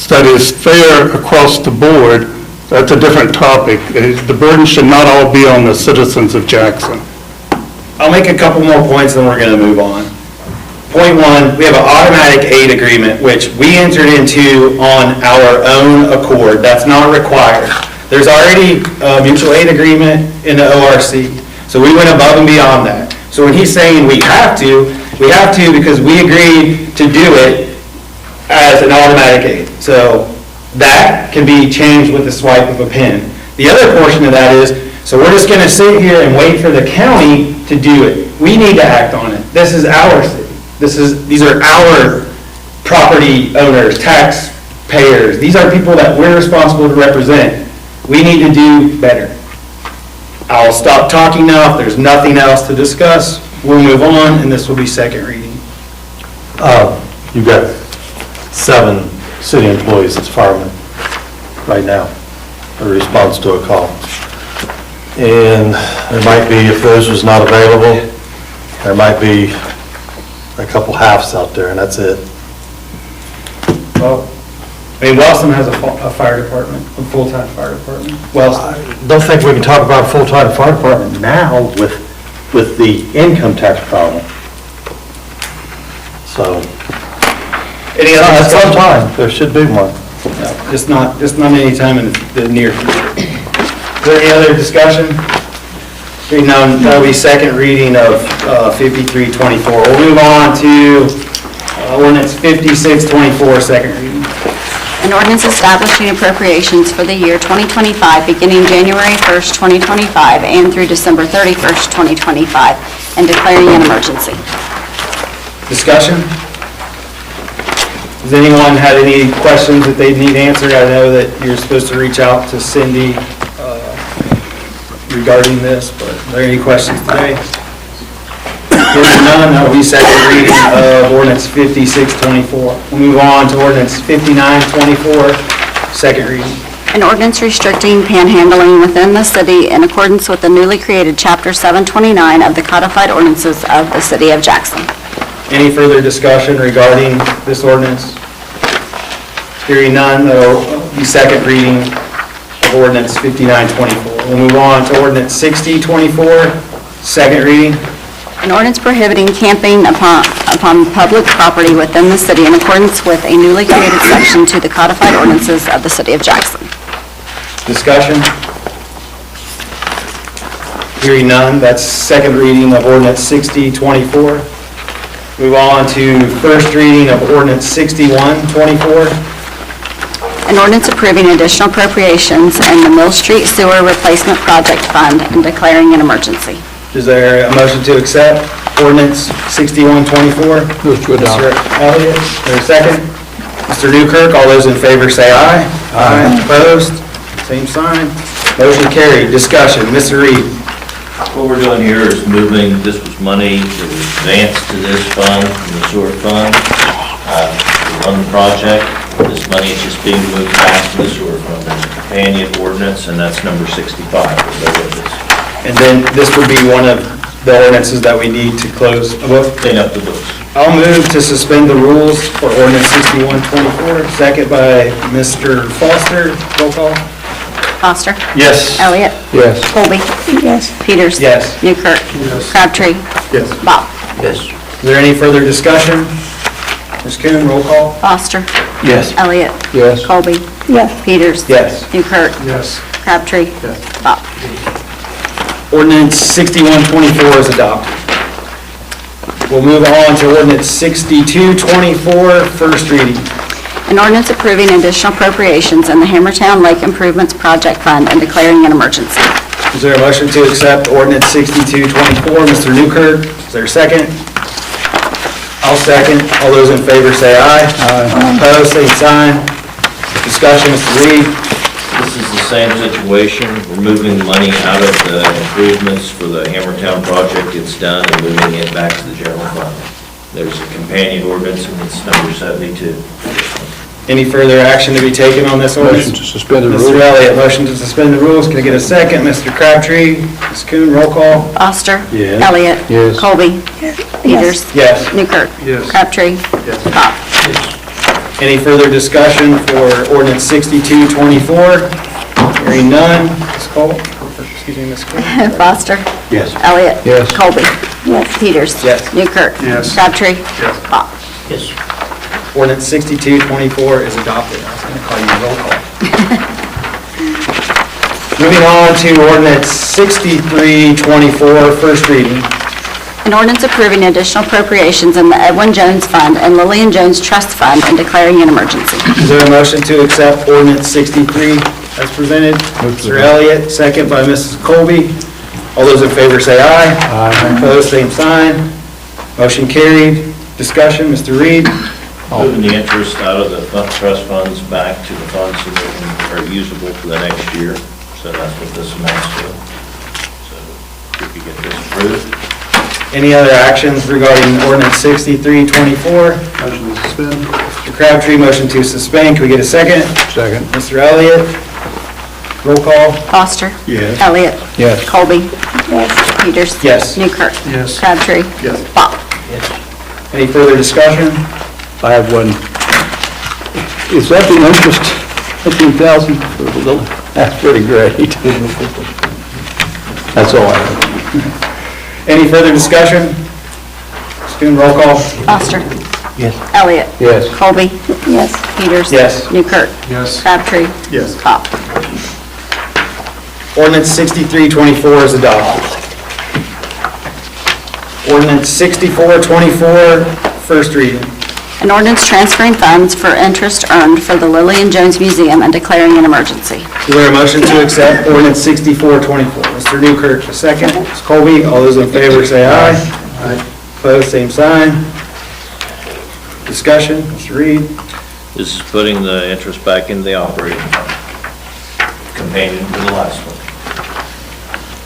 that is fair across the board, that's a different topic. The burden should not all be on the citizens of Jackson. I'll make a couple more points, then we're going to move on. Point 1, we have an automatic aid agreement, which we entered into on our own accord. That's not required. There's already a mutual aid agreement in the ORC, so we went above and beyond that. So when he's saying we have to because we agreed to do it as an automatic aid. So that can be changed with the swipe of a pen. The other portion of that is, so we're just going to sit here and wait for the county to do it. We need to act on it. This is our city. These are our property owners, taxpayers. These are people that we're responsible to represent. We need to do better. I'll stop talking now. If there's nothing else to discuss, we'll move on, and this will be second reading. You've got 7 city employees as firemen right now, in response to a call. And there might be, if those was not available, there might be a couple halves out there, and that's it. Well, Wellston has a fire department, a full-time fire department. Wellston. I don't think we can talk about a full-time fire department now with the income tax problem. So, Any other at some discussion? time, there should be one. No, just not any time in the near future. Is there any other discussion? Hearing none, that'll be second reading of 5324. We'll move on to ordinance 5624, second reading. An ordinance establishing appropriations for the year 2025, beginning January 1st, 2025, and through December 31st, 2025, and declaring an emergency. Discussion? Does anyone have any questions that they need answered? I know that you're supposed to reach out to Cindy regarding this, but are there any questions today? Hearing none, that will be second reading of ordinance 5624. We'll move on to ordinance 5924, second reading. An ordinance restricting panhandling within the city in accordance with the newly created Chapter 729 of the codified ordinances of the city of Jackson. Any further discussion regarding this ordinance? Hearing none, that will be second reading of ordinance 5924. We'll move on to ordinance 6024, second reading. An ordinance prohibiting camping upon public property within the city in accordance with a newly created section to the codified ordinances of the city of Jackson. Discussion? Hearing none, that's second reading of ordinance 6024. Move on to first reading of ordinance 6124. An ordinance approving additional appropriations in the Mill Street Sewer Replacement Project Fund and declaring an emergency. Is there a motion to accept ordinance 6124? Move to adopt. Mr. Elliott, is there a second? Mr. Newkirk, all those in favor say aye. Aye. Opposed? Same sign. Motion carried. Discussion, Mr. Reed. What we're doing here is moving, this was money that was advanced to this fund, from the sewer fund, to run the project. This money is just being moved back to the sewer fund. There's a companion ordinance, and that's number 65. And then this would be one of the ordinances that we need to close. Clean up the books. I'll move to suspend the rules for ordinance 6124, second by Mr. Foster. Roll call. Foster. Yes. Elliott. Yes. Colby. Yes. Peters. Yes. Newkirk. Crabtree. Yes. Bach. Yes. Is there any further discussion? Ms. Kuhn, roll call. Foster. Yes. Elliott. Yes. Colby. Yes. Peters. Yes. Newkirk. Yes. Crabtree. Bach. Ordinance 6124 is adopted. We'll move on to ordinance 6224, first reading. An ordinance approving additional appropriations in the Hammertown Lake Improvements Project Fund and declaring an emergency. Is there a motion to accept ordinance 6224? Mr. Newkirk, is there a second? I'll second. All those in favor say aye. Aye. Opposed, same sign. Discussion, Mr. Reed. This is the same situation. We're moving money out of the improvements for the Hammertown project. It's done, and moving it back to the general fund. There's a companion ordinance, and it's number 72. Any further action to be taken on this ordinance? Motion to suspend the rules. Mr. Elliott, motion to suspend the rules. Can I get a second? Mr. Crabtree, Ms. Kuhn, roll call. Foster. Yes. Elliott. Yes. Colby. Peters. Yes. Newkirk. Yes. Crabtree. Bach. Any further discussion for ordinance 6224? Hearing none. Ms. Cole, excuse me, Ms. Kuhn. Foster. Yes. Elliott. Yes. Colby. Peters. Yes. Newkirk. Yes. Crabtree. Yes. Bach. Yes. Ordinance 6224 is adopted. I was going to call you roll call. Moving on to ordinance 6324, first reading. An ordinance approving additional appropriations in the Edwin Jones Fund and Lillian Jones Trust Fund and declaring an emergency. Is there a motion to accept ordinance 63 as presented? Mr. Elliott, second by Mrs. Colby. All those in favor say aye. Aye. Opposed, same sign. Motion carried. Discussion, Mr. Reed. Moving the interest out of the trust funds back to the funds so they are usable for the next year. So that's what this amounts to. So if we get this approved. Any other actions regarding ordinance 6324? Motion to suspend. Mr. Crabtree, motion to suspend. Can we get a second? Second. Mr. Elliott, roll call. Foster. Yes. Elliott. Yes. Colby. Yes. Peters. Yes. Newkirk. Yes. Crabtree. Yes. Bach. Any further discussion? I have one. Is that the interest, 15,000? That's pretty great. That's all I have. Any further discussion? Student roll call. Foster. Yes. Elliott. Yes. Colby. Yes. Peters. Yes. Newkirk. Yes. Crabtree. Yes. Bach. Ordinance 6324 is adopted. Ordinance 6424, first reading. An ordinance transferring funds for interest earned for the Lillian Jones Museum and declaring an emergency. Is there a motion to accept ordinance 6424? Mr. Newkirk, a second. Ms. Colby, all those in favor say aye. Aye. Opposed, same sign. Discussion, Mr. Reed. This is putting the interest back in the operating fund. Companion to the last one.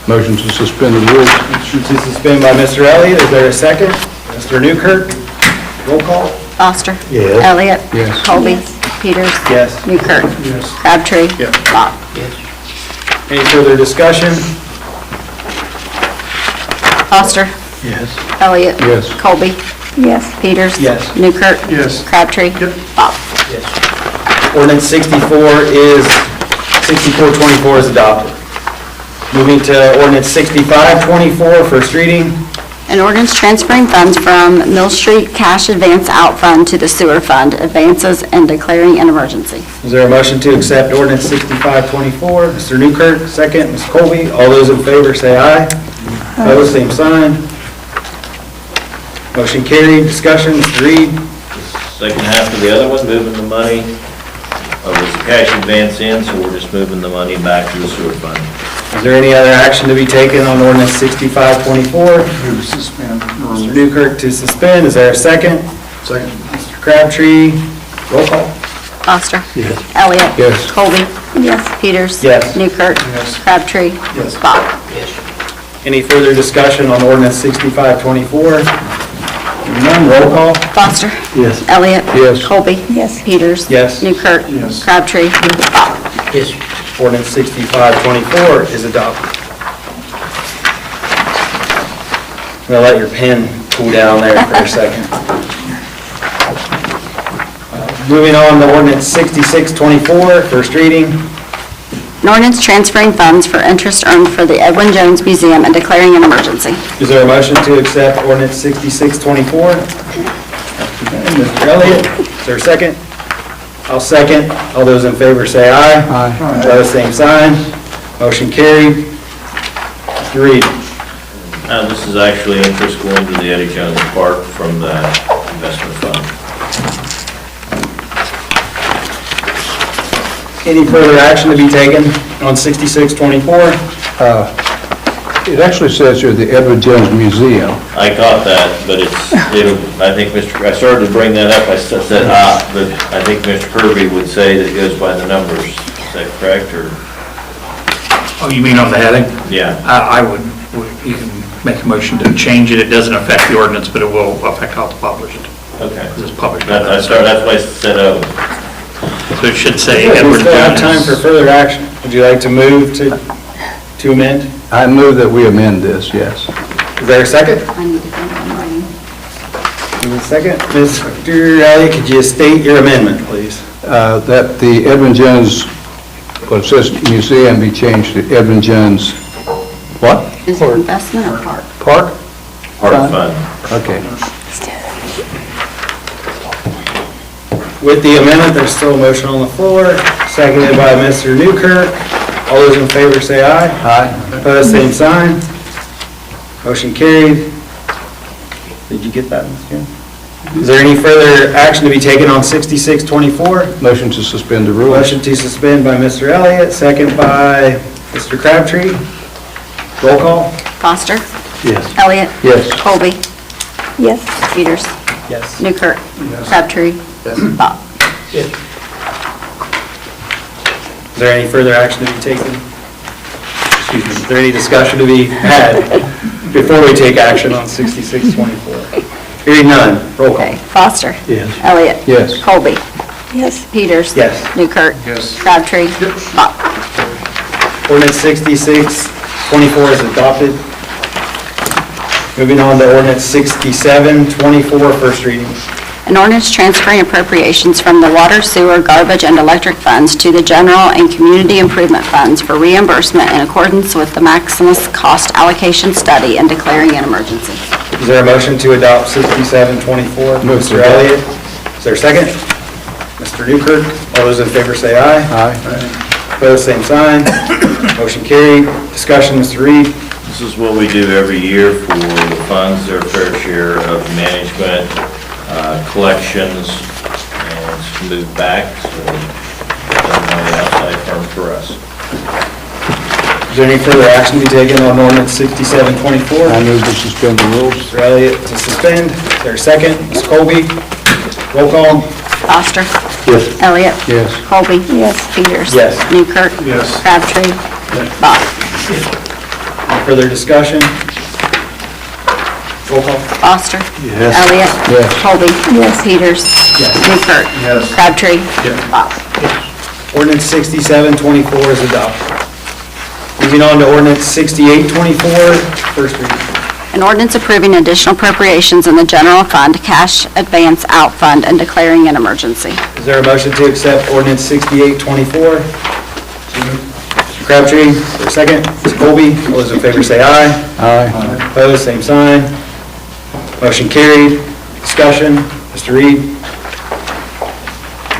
Motion to suspend the rules. Motion to suspend by Mr. Elliott. Is there a second? Mr. Newkirk, roll call. Foster. Yes. Elliott. Yes. Colby. Peters. Yes. Newkirk. Yes. Crabtree. Yes. Bach. Any further discussion? Foster. Yes. Elliott. Yes. Colby. Yes. Peters. Yes. Newkirk. Yes. Crabtree. Bach. Ordinance 6424 is adopted. Moving to ordinance 6524, first reading. An ordinance transferring funds from Mill Street Cash Advance Out Fund to the Sewer Fund, advances and declaring an emergency. Is there a motion to accept ordinance 6524? Mr. Newkirk, second. Ms. Colby, all those in favor say aye. Opposed, same sign. Motion carried. Discussion, Mr. Reed. Second half of the other one, moving the money, was the cash advance in, so we're just moving the money back to the sewer fund. Is there any other action to be taken on ordinance 6524? Move to suspend. Mr. Newkirk to suspend. Is there a second? Second. Mr. Crabtree, roll call. Foster. Yes. Elliott. Yes. Colby. Yes. Peters. Yes. Newkirk. Yes. Crabtree. Yes. Bach. Any further discussion on ordinance 6524? None, roll call. Foster. Yes. Elliott. Yes. Colby. Yes. Peters. Yes. Newkirk. Yes. Crabtree. Bach. Ordinance 6524 is adopted. I'm going to let your pen cool down there for a second. Moving on to ordinance 6624, first reading. An ordinance transferring funds for interest earned for the Edwin Jones Museum and declaring an emergency. Is there a motion to accept ordinance 6624? Mr. Elliott, is there a second? I'll second. All those in favor say aye. Aye. Opposed, same sign. Motion carried. Mr. Reed. This is actually interest going to the Eddie Jones Park from the investment fund. Any further action to be taken on 6624? It actually says here the Edward Jones Museum. I got that, but I think I started to bring that up, I said, but I think Mr. Kirby would say that it goes by the numbers. Is that correct, or? Oh, you mean on the heading? Yeah. I would, you can make a motion to change it. It doesn't affect the ordinance, but it will affect how it's published. Okay. Because it's published. That's why I said, So it should say We Edward still have time Jones. for further action. Would you like to move to amend? I move that we amend this, yes. Is there a second? I need to go on writing. Need a second? Mr. Elliott, could you state your amendment, please? That the Edwin Jones, well, it says museum be changed to Edwin Jones, what? Is it investment or park? Park? Park fund. Okay. With the amendment, there's still a motion on the floor, seconded by Mr. Newkirk. All those in favor say aye. Aye. Opposed, same sign. Motion carried. Did you get that, Mr. Chairman? Is there any further action to be taken on 6624? Motion to suspend the rules. Motion to suspend by Mr. Elliott, second by Mr. Crabtree. Roll call? Foster? Yes. Elliott? Yes. Colby? Yes. Peters? Yes. Newkirk? Crabtree? Bach? Is there any further action to be taken? Excuse me, is there any discussion to be had before we take action on 6624? Hearing none, roll call. Okay, Foster? Yes. Elliott? Yes. Colby? Yes. Peters? Yes. Newkirk? Yes. Crabtree? Bach? Ordinance 6624 is adopted. Moving on to ordinance 6724, first reading. An ordinance transferring appropriations from the water, sewer, garbage, and electric funds to the general and community improvement funds for reimbursement in accordance with the Maximus Cost Allocation Study and declaring an emergency. Is there a motion to adopt 6724? Move to Mr. adopt. Elliott, is there a second? Mr. Newkirk, all those in favor say aye. Aye. Opposed, same sign. Motion carried. Discussion, Mr. Reed. This is what we do every year for the funds, their fair share of management, collections, and it's moved back, so it's done by the outside firm for us. Is there any further action to be taken on ordinance 6724? I move to suspend the rules. Mr. Elliott to suspend. Is there a second? Ms. Colby, roll call. Foster? Yes. Elliott? Yes. Colby? Yes. Peters? Yes. Newkirk? Yes. Crabtree? Bach? Further discussion? Roll call. Foster? Yes. Elliott? Yes. Colby? Yes. Peters? Newkirk? Yes. Crabtree? Bach? Ordinance 6724 is adopted. Moving on to ordinance 6824, first reading. An ordinance approving additional appropriations in the general fund, cash advance out fund, and declaring an emergency. Is there a motion to accept ordinance 6824? Mr. Crabtree, is there a second? Ms. Colby, all those in favor say aye. Aye. Opposed, same sign. Motion carried. Discussion, Mr. Reed.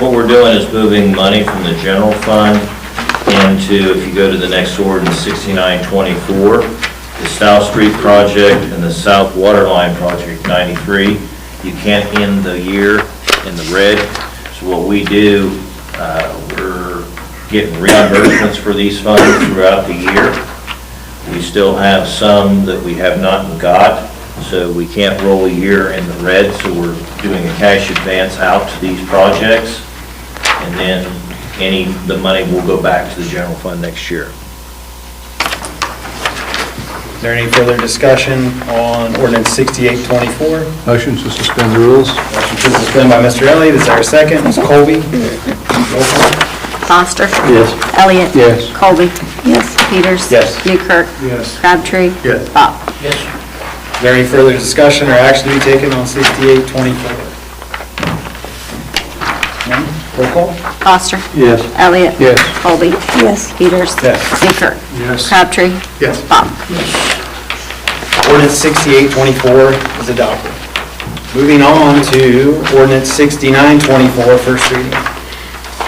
What we're doing is moving money from the general fund into, if you go to the next ordinance, 6924, the South Street project and the South Water Line project, 93. You can't end the year in the red. So what we do, we're getting reimbursements for these funds throughout the year. We still have some that we have not got, so we can't roll a year in the red, so we're doing a cash advance out to these projects, and then the money will go back to the general fund next year. Is there any further discussion on ordinance 6824? Motion to suspend the rules. Motion to suspend by Mr. Elliott. Is there a second? Ms. Colby? Roll call. Foster? Yes. Elliott? Yes. Colby? Yes. Peters? Yes. Newkirk? Yes. Crabtree? Yes. Bach? Is there any further discussion or action to be taken on 6824? None? Roll call? Foster. Yes. Elliott. Yes. Colby. Yes. Peters. Yes. Newkirk. Yes. Crabtree. Yes. Bach. Ordinance 6824 is adopted. Moving on to ordinance 6924, first reading.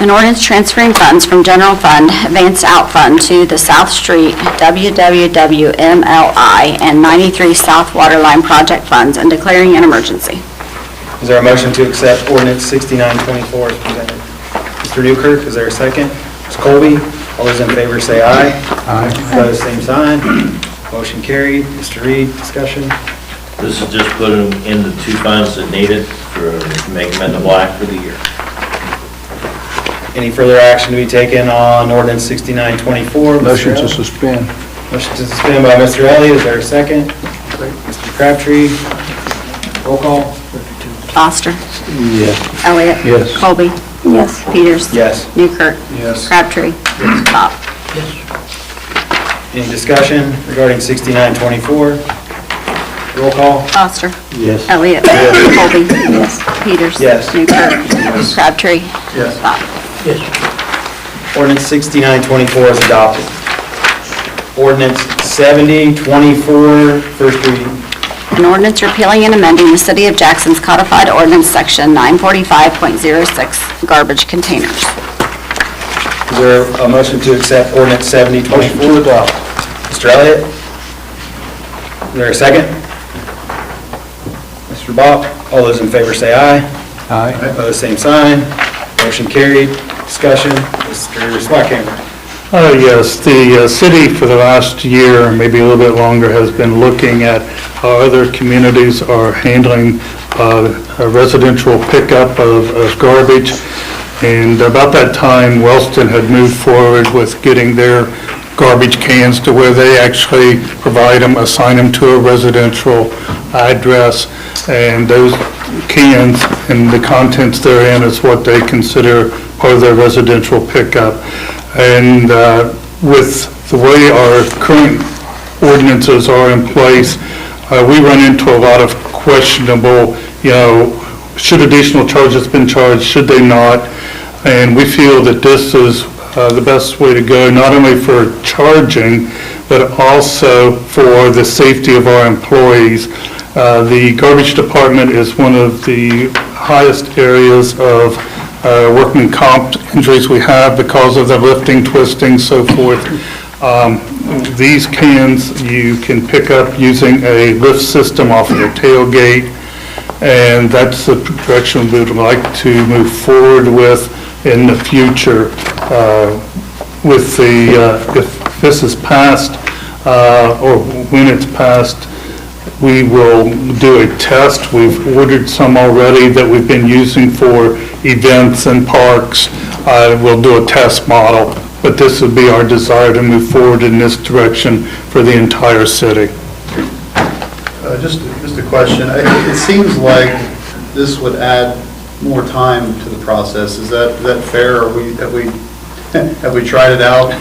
An ordinance transferring funds from general fund, advanced out fund to the South Street WWWMLI and 93 South Waterline project funds and declaring an emergency. Is there a motion to accept ordinance 6924 as presented? Mr. Newkirk, is there a second? Ms. Colby, all those in favor say aye. Aye. Opposed, same sign. Motion carried. Mr. Reed, discussion? This is just putting in the two funds that needed to make them in the black for the year. Any further action to be taken on ordinance 6924? Mr. Motion to Elliott? suspend. Motion to suspend by Mr. Elliott, is there a second? Mr. Crabtree, roll call? Foster. Yes. Elliott. Yes. Colby. Yes. Peters. Yes. Newkirk. Yes. Crabtree. Bach. Any discussion regarding 6924? Roll call? Foster. Yes. Elliott. Colby. Yes. Peters. Yes. Newkirk. Crabtree. Yes. Bach. Ordinance 6924 is adopted. Ordinance 7024, first reading. An ordinance repealing and amending the City of Jackson's codified ordinance section 945.06, garbage containers. Is there a motion to accept ordinance 7024? Motion to adopt. Mr. Elliott? Is there a second? Mr. Bach, all those in favor say aye. Aye. Opposed, same sign. Motion carried. Discussion, Mr. Swackhammer. Yes, the city for the last year, maybe a little bit longer, has been looking at how other communities are handling a residential pickup of garbage. And about that time, Wellston had moved forward with getting their garbage cans to where they actually provide them, assign them to a residential address, and those cans and the contents therein is what they consider part of their residential pickup. And with the way our current ordinances are in place, we run into a lot of questionable, should additional charges been charged, should they not? And we feel that this is the best way to go, not only for charging, but also for the safety of our employees. The garbage department is one of the highest areas of workman comp injuries we have because of the lifting, twisting, so forth. These cans you can pick up using a lift system off of the tailgate, and that's the direction we would like to move forward with in the future. With if this is passed, or when it's passed, we will do a test. We've ordered some already that we've been using for events and parks. We'll do a test model, but this would be our desire to move forward in this direction for the entire city. Just a question. It seems like this would add more time to the process. Is that fair? Have we tried it out?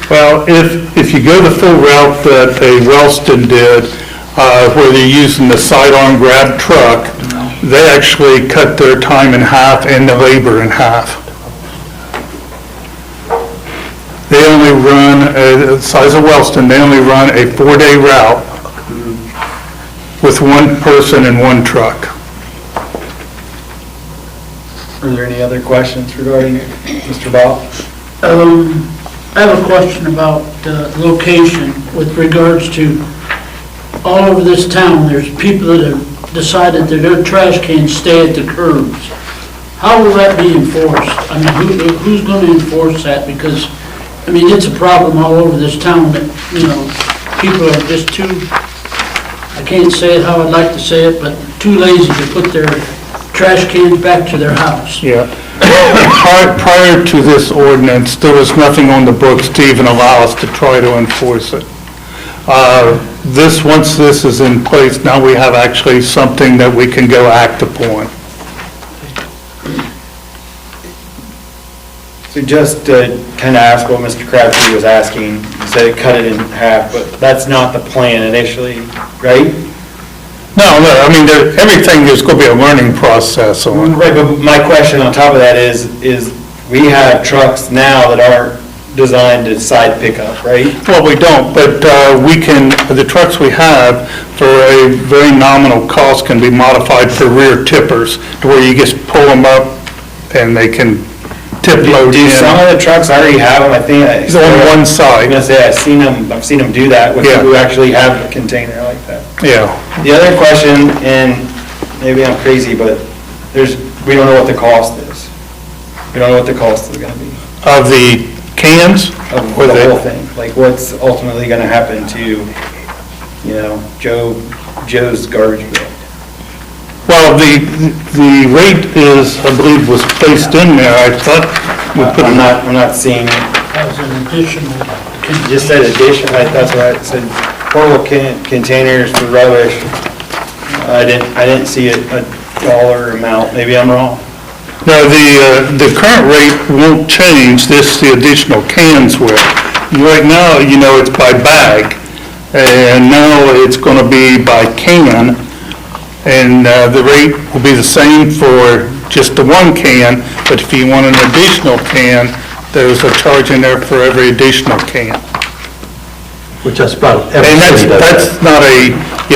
Well, if you go the full route that a Wellston did, where they're using the sidearm grab truck, they actually cut their time in half and the labor in half. They only run, the size of Wellston, they only run a 4-day route with one person and one truck. Are there any other questions regarding it? Mr. Bach? I have a question about the location with regards to all over this town, there's people that have decided that their trash cans stay at the curbs. How will that be enforced? I mean, who's going to enforce that? Because, I mean, it's a problem all over this town that, people are just too, I can't say it how I'd like to say it, but too lazy to put their trash cans back to their house. Yeah. Prior to this ordinance, there was nothing on the books to even allow us to try to enforce it. Once this is in place, now we have actually something that we can go act upon. So just to kind of ask what Mr. Crabtree was asking, you said cut it in half, but that's not the plan initially, right? No, I mean, everything is going to be a learning process on. Right, but my question on top of that is we have trucks now that aren't designed to side pickup, right? Well, we don't, but the trucks we have, for a very nominal cost, can be modified for rear tippers, to where you just pull them up and they can tip load Do in. some of the trucks already have them? I think. It's on one side. I'm gonna say, I've seen them do that with Yeah. people who actually have a container like that. Yeah. The other question, and maybe I'm crazy, but we don't know what the cost is. We don't know what the cost is gonna be Of the cans? of Or the whole thing. Like, what's ultimately gonna happen to, Joe's garbage bill? Well, the rate is, I believe, was placed in there. I thought we put I'm not seeing, As an additional. you just said addition, that's what I said, portable containers for rubbish. I didn't see a dollar amount, maybe I'm wrong. No, the current rate won't change, this, the additional cans will. Right now, it's by bag, and now it's going to be by can, and the rate will be the same for just the one can, but if you want an additional can, there's a charge in there for every additional can. Which that's about every And city does that.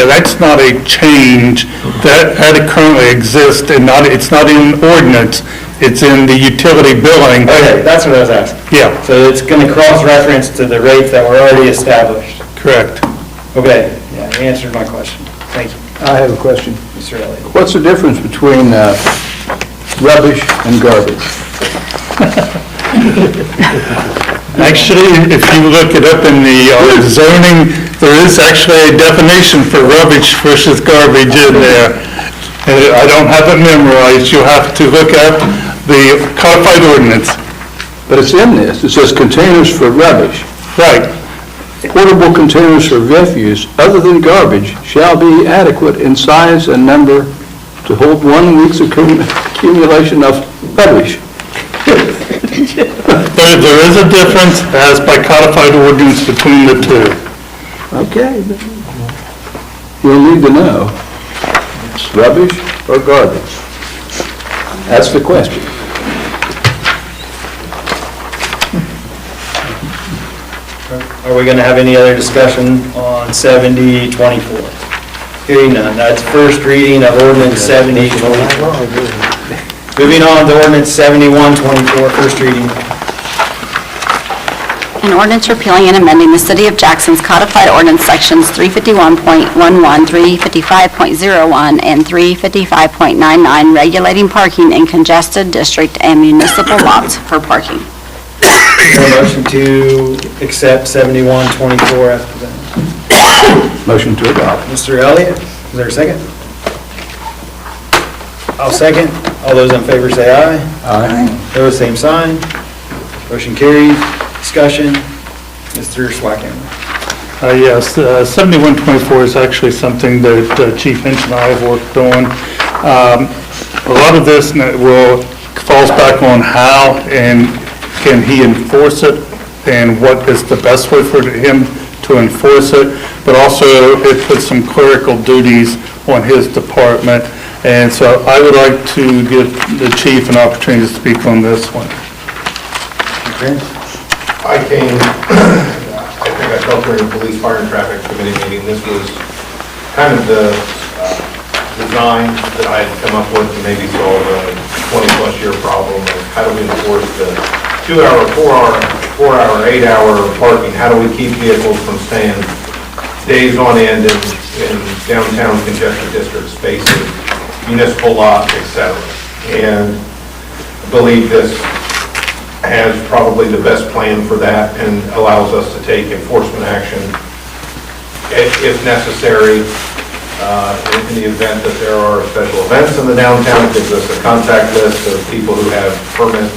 that's not a change, that currently exists, and it's not in ordinance, it's in the utility billing. Okay, that's what I was asking. Yeah, So it's gonna cross-reference to the rates that were already established. correct. Okay, yeah, you answered my question. Thank you, I have a question. Mr. Elliott. What's the difference between rubbish and garbage? Actually, if you look it up in the zoning, there is actually a definition for rubbish versus garbage in there. And I don't have it memorized, you'll have to look up the codified ordinance. But it's in this. It says containers for rubbish. Right. Portable containers for refuse other than garbage shall be adequate in size and number to hold 1 week's accumulation of rubbish. There is a difference as by codified ordinance between the two. Okay. You'll need to know. It's rubbish or garbage? That's the question. Are we gonna have any other discussion on 7024? Hearing none, that's first reading of ordinance 7024. Moving on to ordinance 7124, first reading. An ordinance repealing and amending the City of Jackson's codified ordinance sections 351.11, 355.01, and 355.99, regulating parking in congested district and municipal lots for parking. Is there a motion to accept 7124 as presented? Motion to adopt. Mr. Elliott, is there a second? I'll second. All those in favor say aye. Aye. Those same sign. Motion carried. Discussion. Mr. Swackhammer. Yes, 7124 is actually something that Chief Hinch and I have worked on. A lot of this falls back on how and can he enforce it, and what is the best way for him to enforce it, but also it puts some clerical duties on his department. And so I would like to give the chief an opportunity to speak on this one. I think I felt during the police, fire, and traffic committee meeting, this was kind of the design that I had come up with to maybe solve a 20-plus year problem of how do we enforce the 2-hour, 4-hour, 8-hour parking? How do we keep vehicles from staying days on end in downtown congested district spaces, municipal lots, et cetera? And I believe this has probably the best plan for that and allows us to take enforcement action if necessary. In the event that there are special events in the downtown, it gives us a contact list of people who have permits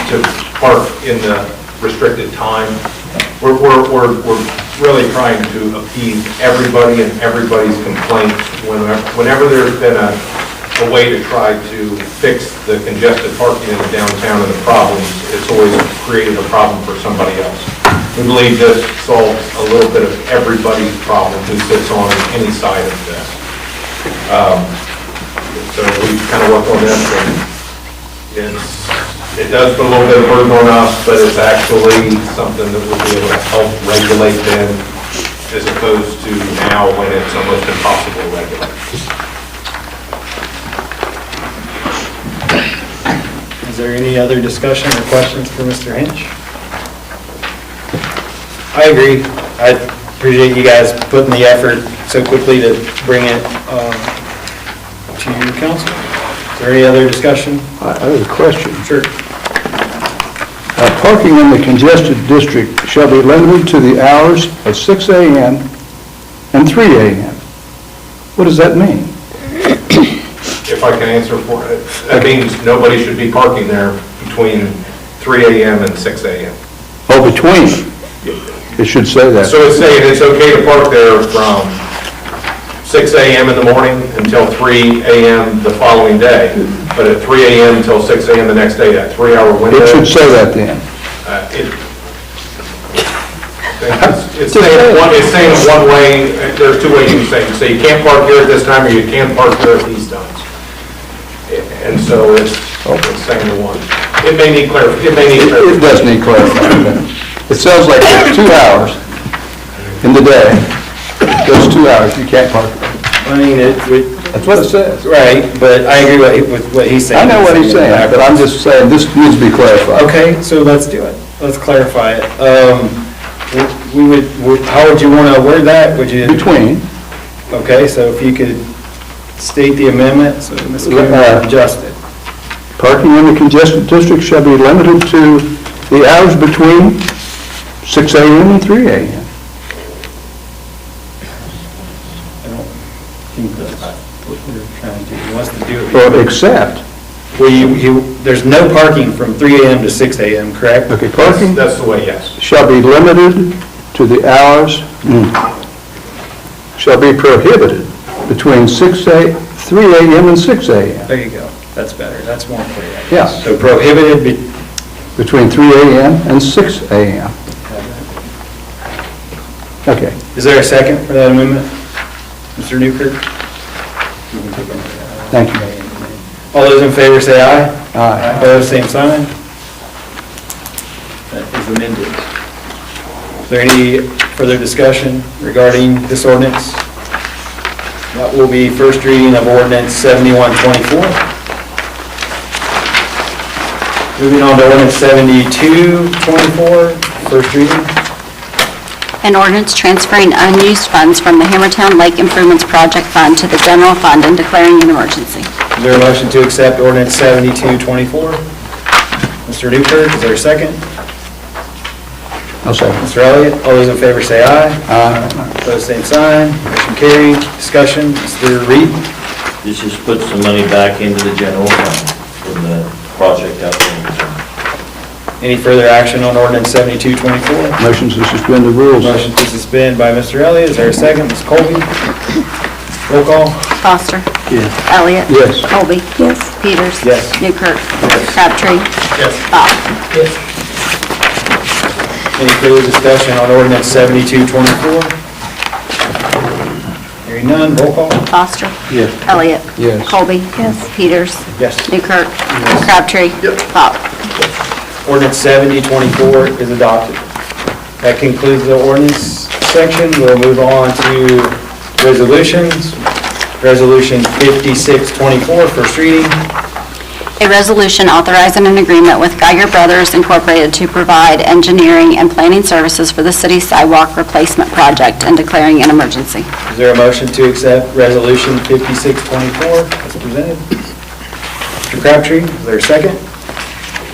to park in the restricted time. We're really trying to appease everybody and everybody's complaints. Whenever there's been a way to try to fix the congested parking in the downtown and the problems, it's always created a problem for somebody else. We believe this solves a little bit of everybody's problem who sits on any side of this. So we kind of work on this, and it does put a little bit of burden on us, but it's actually something that we'll be able to help regulate then, as opposed to now when it's almost impossible to regulate. Is there any other discussion or questions for Mr. Hinch? I agree. I appreciate you guys putting the effort so quickly to bring it to your council. Is there any other discussion? I have a question. Sure. Parking in the congested district shall be limited to the hours of 6 a.m. and 3 a.m. What does that mean? If I can answer for it, that means nobody should be parking there between 3 a.m. and 6 a.m. Oh, between. It should say that. So it's saying it's okay to park there from 6 a.m. in the morning until 3 a.m. the following day, but at 3 a.m. until 6 a.m. the next day, that 3-hour window. It should say that then. It's saying it one way, there's two ways you can say it. You say you can't park here at this time, or you can park here at these times. And so it's saying the one. It may need clarification. It does need clarification. It sounds like there's 2 hours in the day. Those 2 hours, you can't park. I mean, That's what it says. Right, but I agree with what he's saying. I know what he's saying, but I'm just saying this needs to be clarified. Okay, so let's do it. Let's clarify it. How would you want to word that? Would you? Between. Okay, so if you could state the amendment, so Ms. Coon will adjust it. Parking in the congested district shall be limited to the hours between 6 a.m. and 3 a.m. I don't think that's what we're trying to do. He wants to do it. Or except. Well, there's no parking from 3 a.m. to 6 a.m., correct? Okay, parking That's the way, yes. shall be limited to the hours, shall be prohibited between 3 a.m. and 6 a.m. There you go. That's better. That's more clear. Yeah. So prohibited, Between 3 a.m. and 6 a.m. Okay. is there a second for that amendment? Mr. Newkirk? Thank you. All those in favor say aye. Aye. Opposed, same sign. That is amended. Is there any further discussion regarding this ordinance? That will be first reading of ordinance 7124. Moving on to ordinance 7224, first reading. An ordinance transferring unused funds from the Hammertown Lake Improvements Project Fund to the general fund and declaring an emergency. Is there a motion to accept ordinance 7224? Mr. Newkirk, is there a second? I'll second. Mr. Elliott, all those in favor say aye. Aye. Opposed, same sign. Motion carried. Discussion, Mr. Reed. This just puts some money back into the general fund from the project out there. Any further action on ordinance 7224? Motion to suspend the rules. Motion to suspend by Mr. Elliott. Is there a second? Ms. Colby? Roll call. Foster. Yes. Elliott. Yes. Colby. Yes. Peters. Yes. Newkirk. Crabtree. Yes. Bach. Any further discussion on ordinance 7224? Hearing none, roll call. Foster. Yes. Elliott. Yes. Colby. Yes. Peters. Yes. Newkirk. Crabtree. Bach. Ordinance 7024 is adopted. That concludes the ordinance section. We'll move on to resolutions. Resolution 5624, first reading. A resolution authorizing an agreement with Geiger Brothers Incorporated to provide engineering and planning services for the city's sidewalk replacement project and declaring an emergency. Is there a motion to accept resolution 5624 as presented? Mr. Crabtree, is there a second?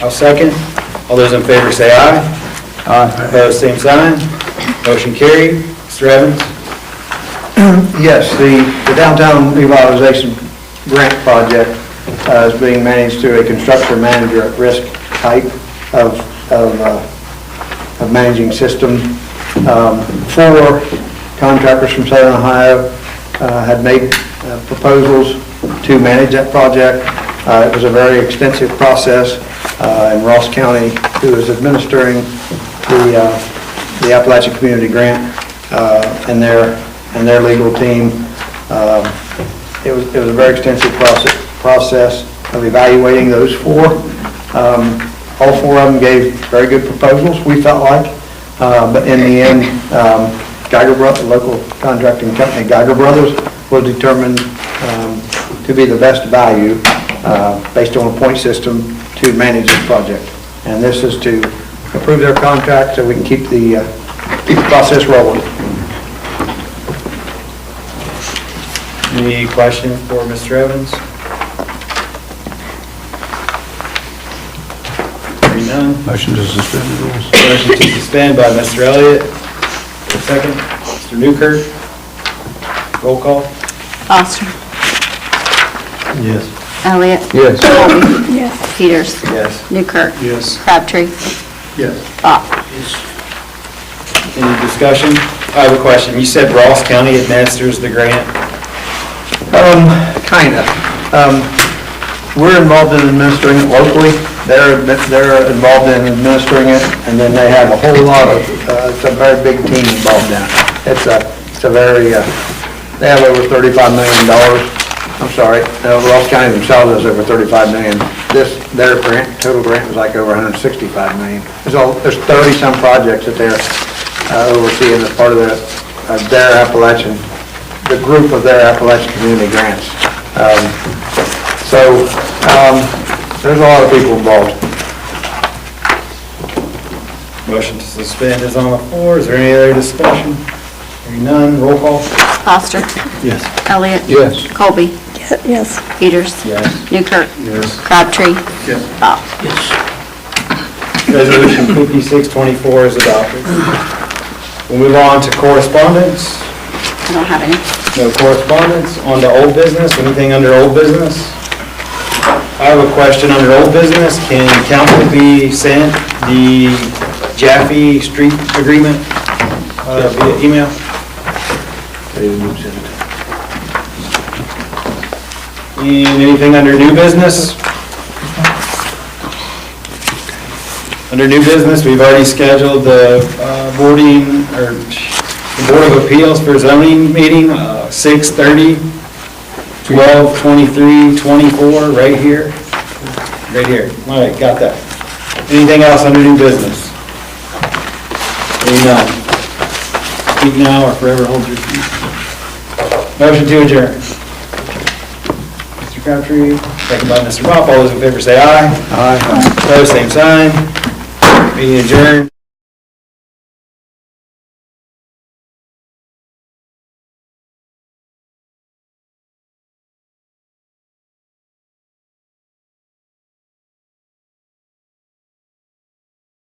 I'll second. All those in favor say aye. Aye. Opposed, same sign. Motion carried. Mr. Evans? Yes, the downtown revitalization grant project is being managed through a construction manager at risk type of managing system. 4 contractors from Southern Ohio had made proposals to manage that project. It was a very extensive process, and Ross County, who is administering the Appalachian Community Grant, and their legal team it was a very extensive process of evaluating those four. All four of them gave very good proposals, we felt like, but in the end, Geiger Brothers, local contracting company Geiger Brothers, was determined to be the best value based on a point system to manage this project. And this is to approve their contract so we can keep the process rolling. Any question for Mr. Evans? Hearing none. Motion to suspend the rules. Motion to suspend by Mr. Elliott. For a second, Mr. Newkirk. Roll call. Foster. Yes. Elliott. Yes. Colby. Yes. Peters. Yes. Newkirk. Yes. Crabtree. Yes. Bach. Any discussion? I have a question. You said Ross County administers the grant. Kinda. We're involved in administering it locally. They're involved in administering it, and then they have a whole lot of, it's a very big team involved in it. It's a very, they have over $35 million. I'm sorry, Ross County themselves has over $35 million. Their grant, total grant was like over $165 million. There's 30-some projects that they're overseeing as part of their Appalachian, the group of their Appalachian Community Grants. There's a lot of people involved. Motion to suspend is on the floor. Is there any other discussion? Hearing none. Roll call. Foster. Yes. Elliott. Yes. Colby. Yes. Peters. Yes. Newkirk. Yes. Crabtree. Yes. Bach. Resolution 5624 is adopted. We'll move on to correspondence. I don't have any. No correspondence. On to old business. Anything under old business? I have a question under old business. Can council be sent the Jaffe Street agreement via email? And anything under new business? Under new business, we've already scheduled the Board of Appeals for zoning meeting, 6:30, 12/23/24, right here. Right here. All right, got that. Anything else under new business? Hearing none. Speak now or forever hold your peace. Motion to adjourn. Mr. Crabtree, second by Mr. Pop. All those in favor say aye. Aye. Opposed, same sign. Meeting adjourned.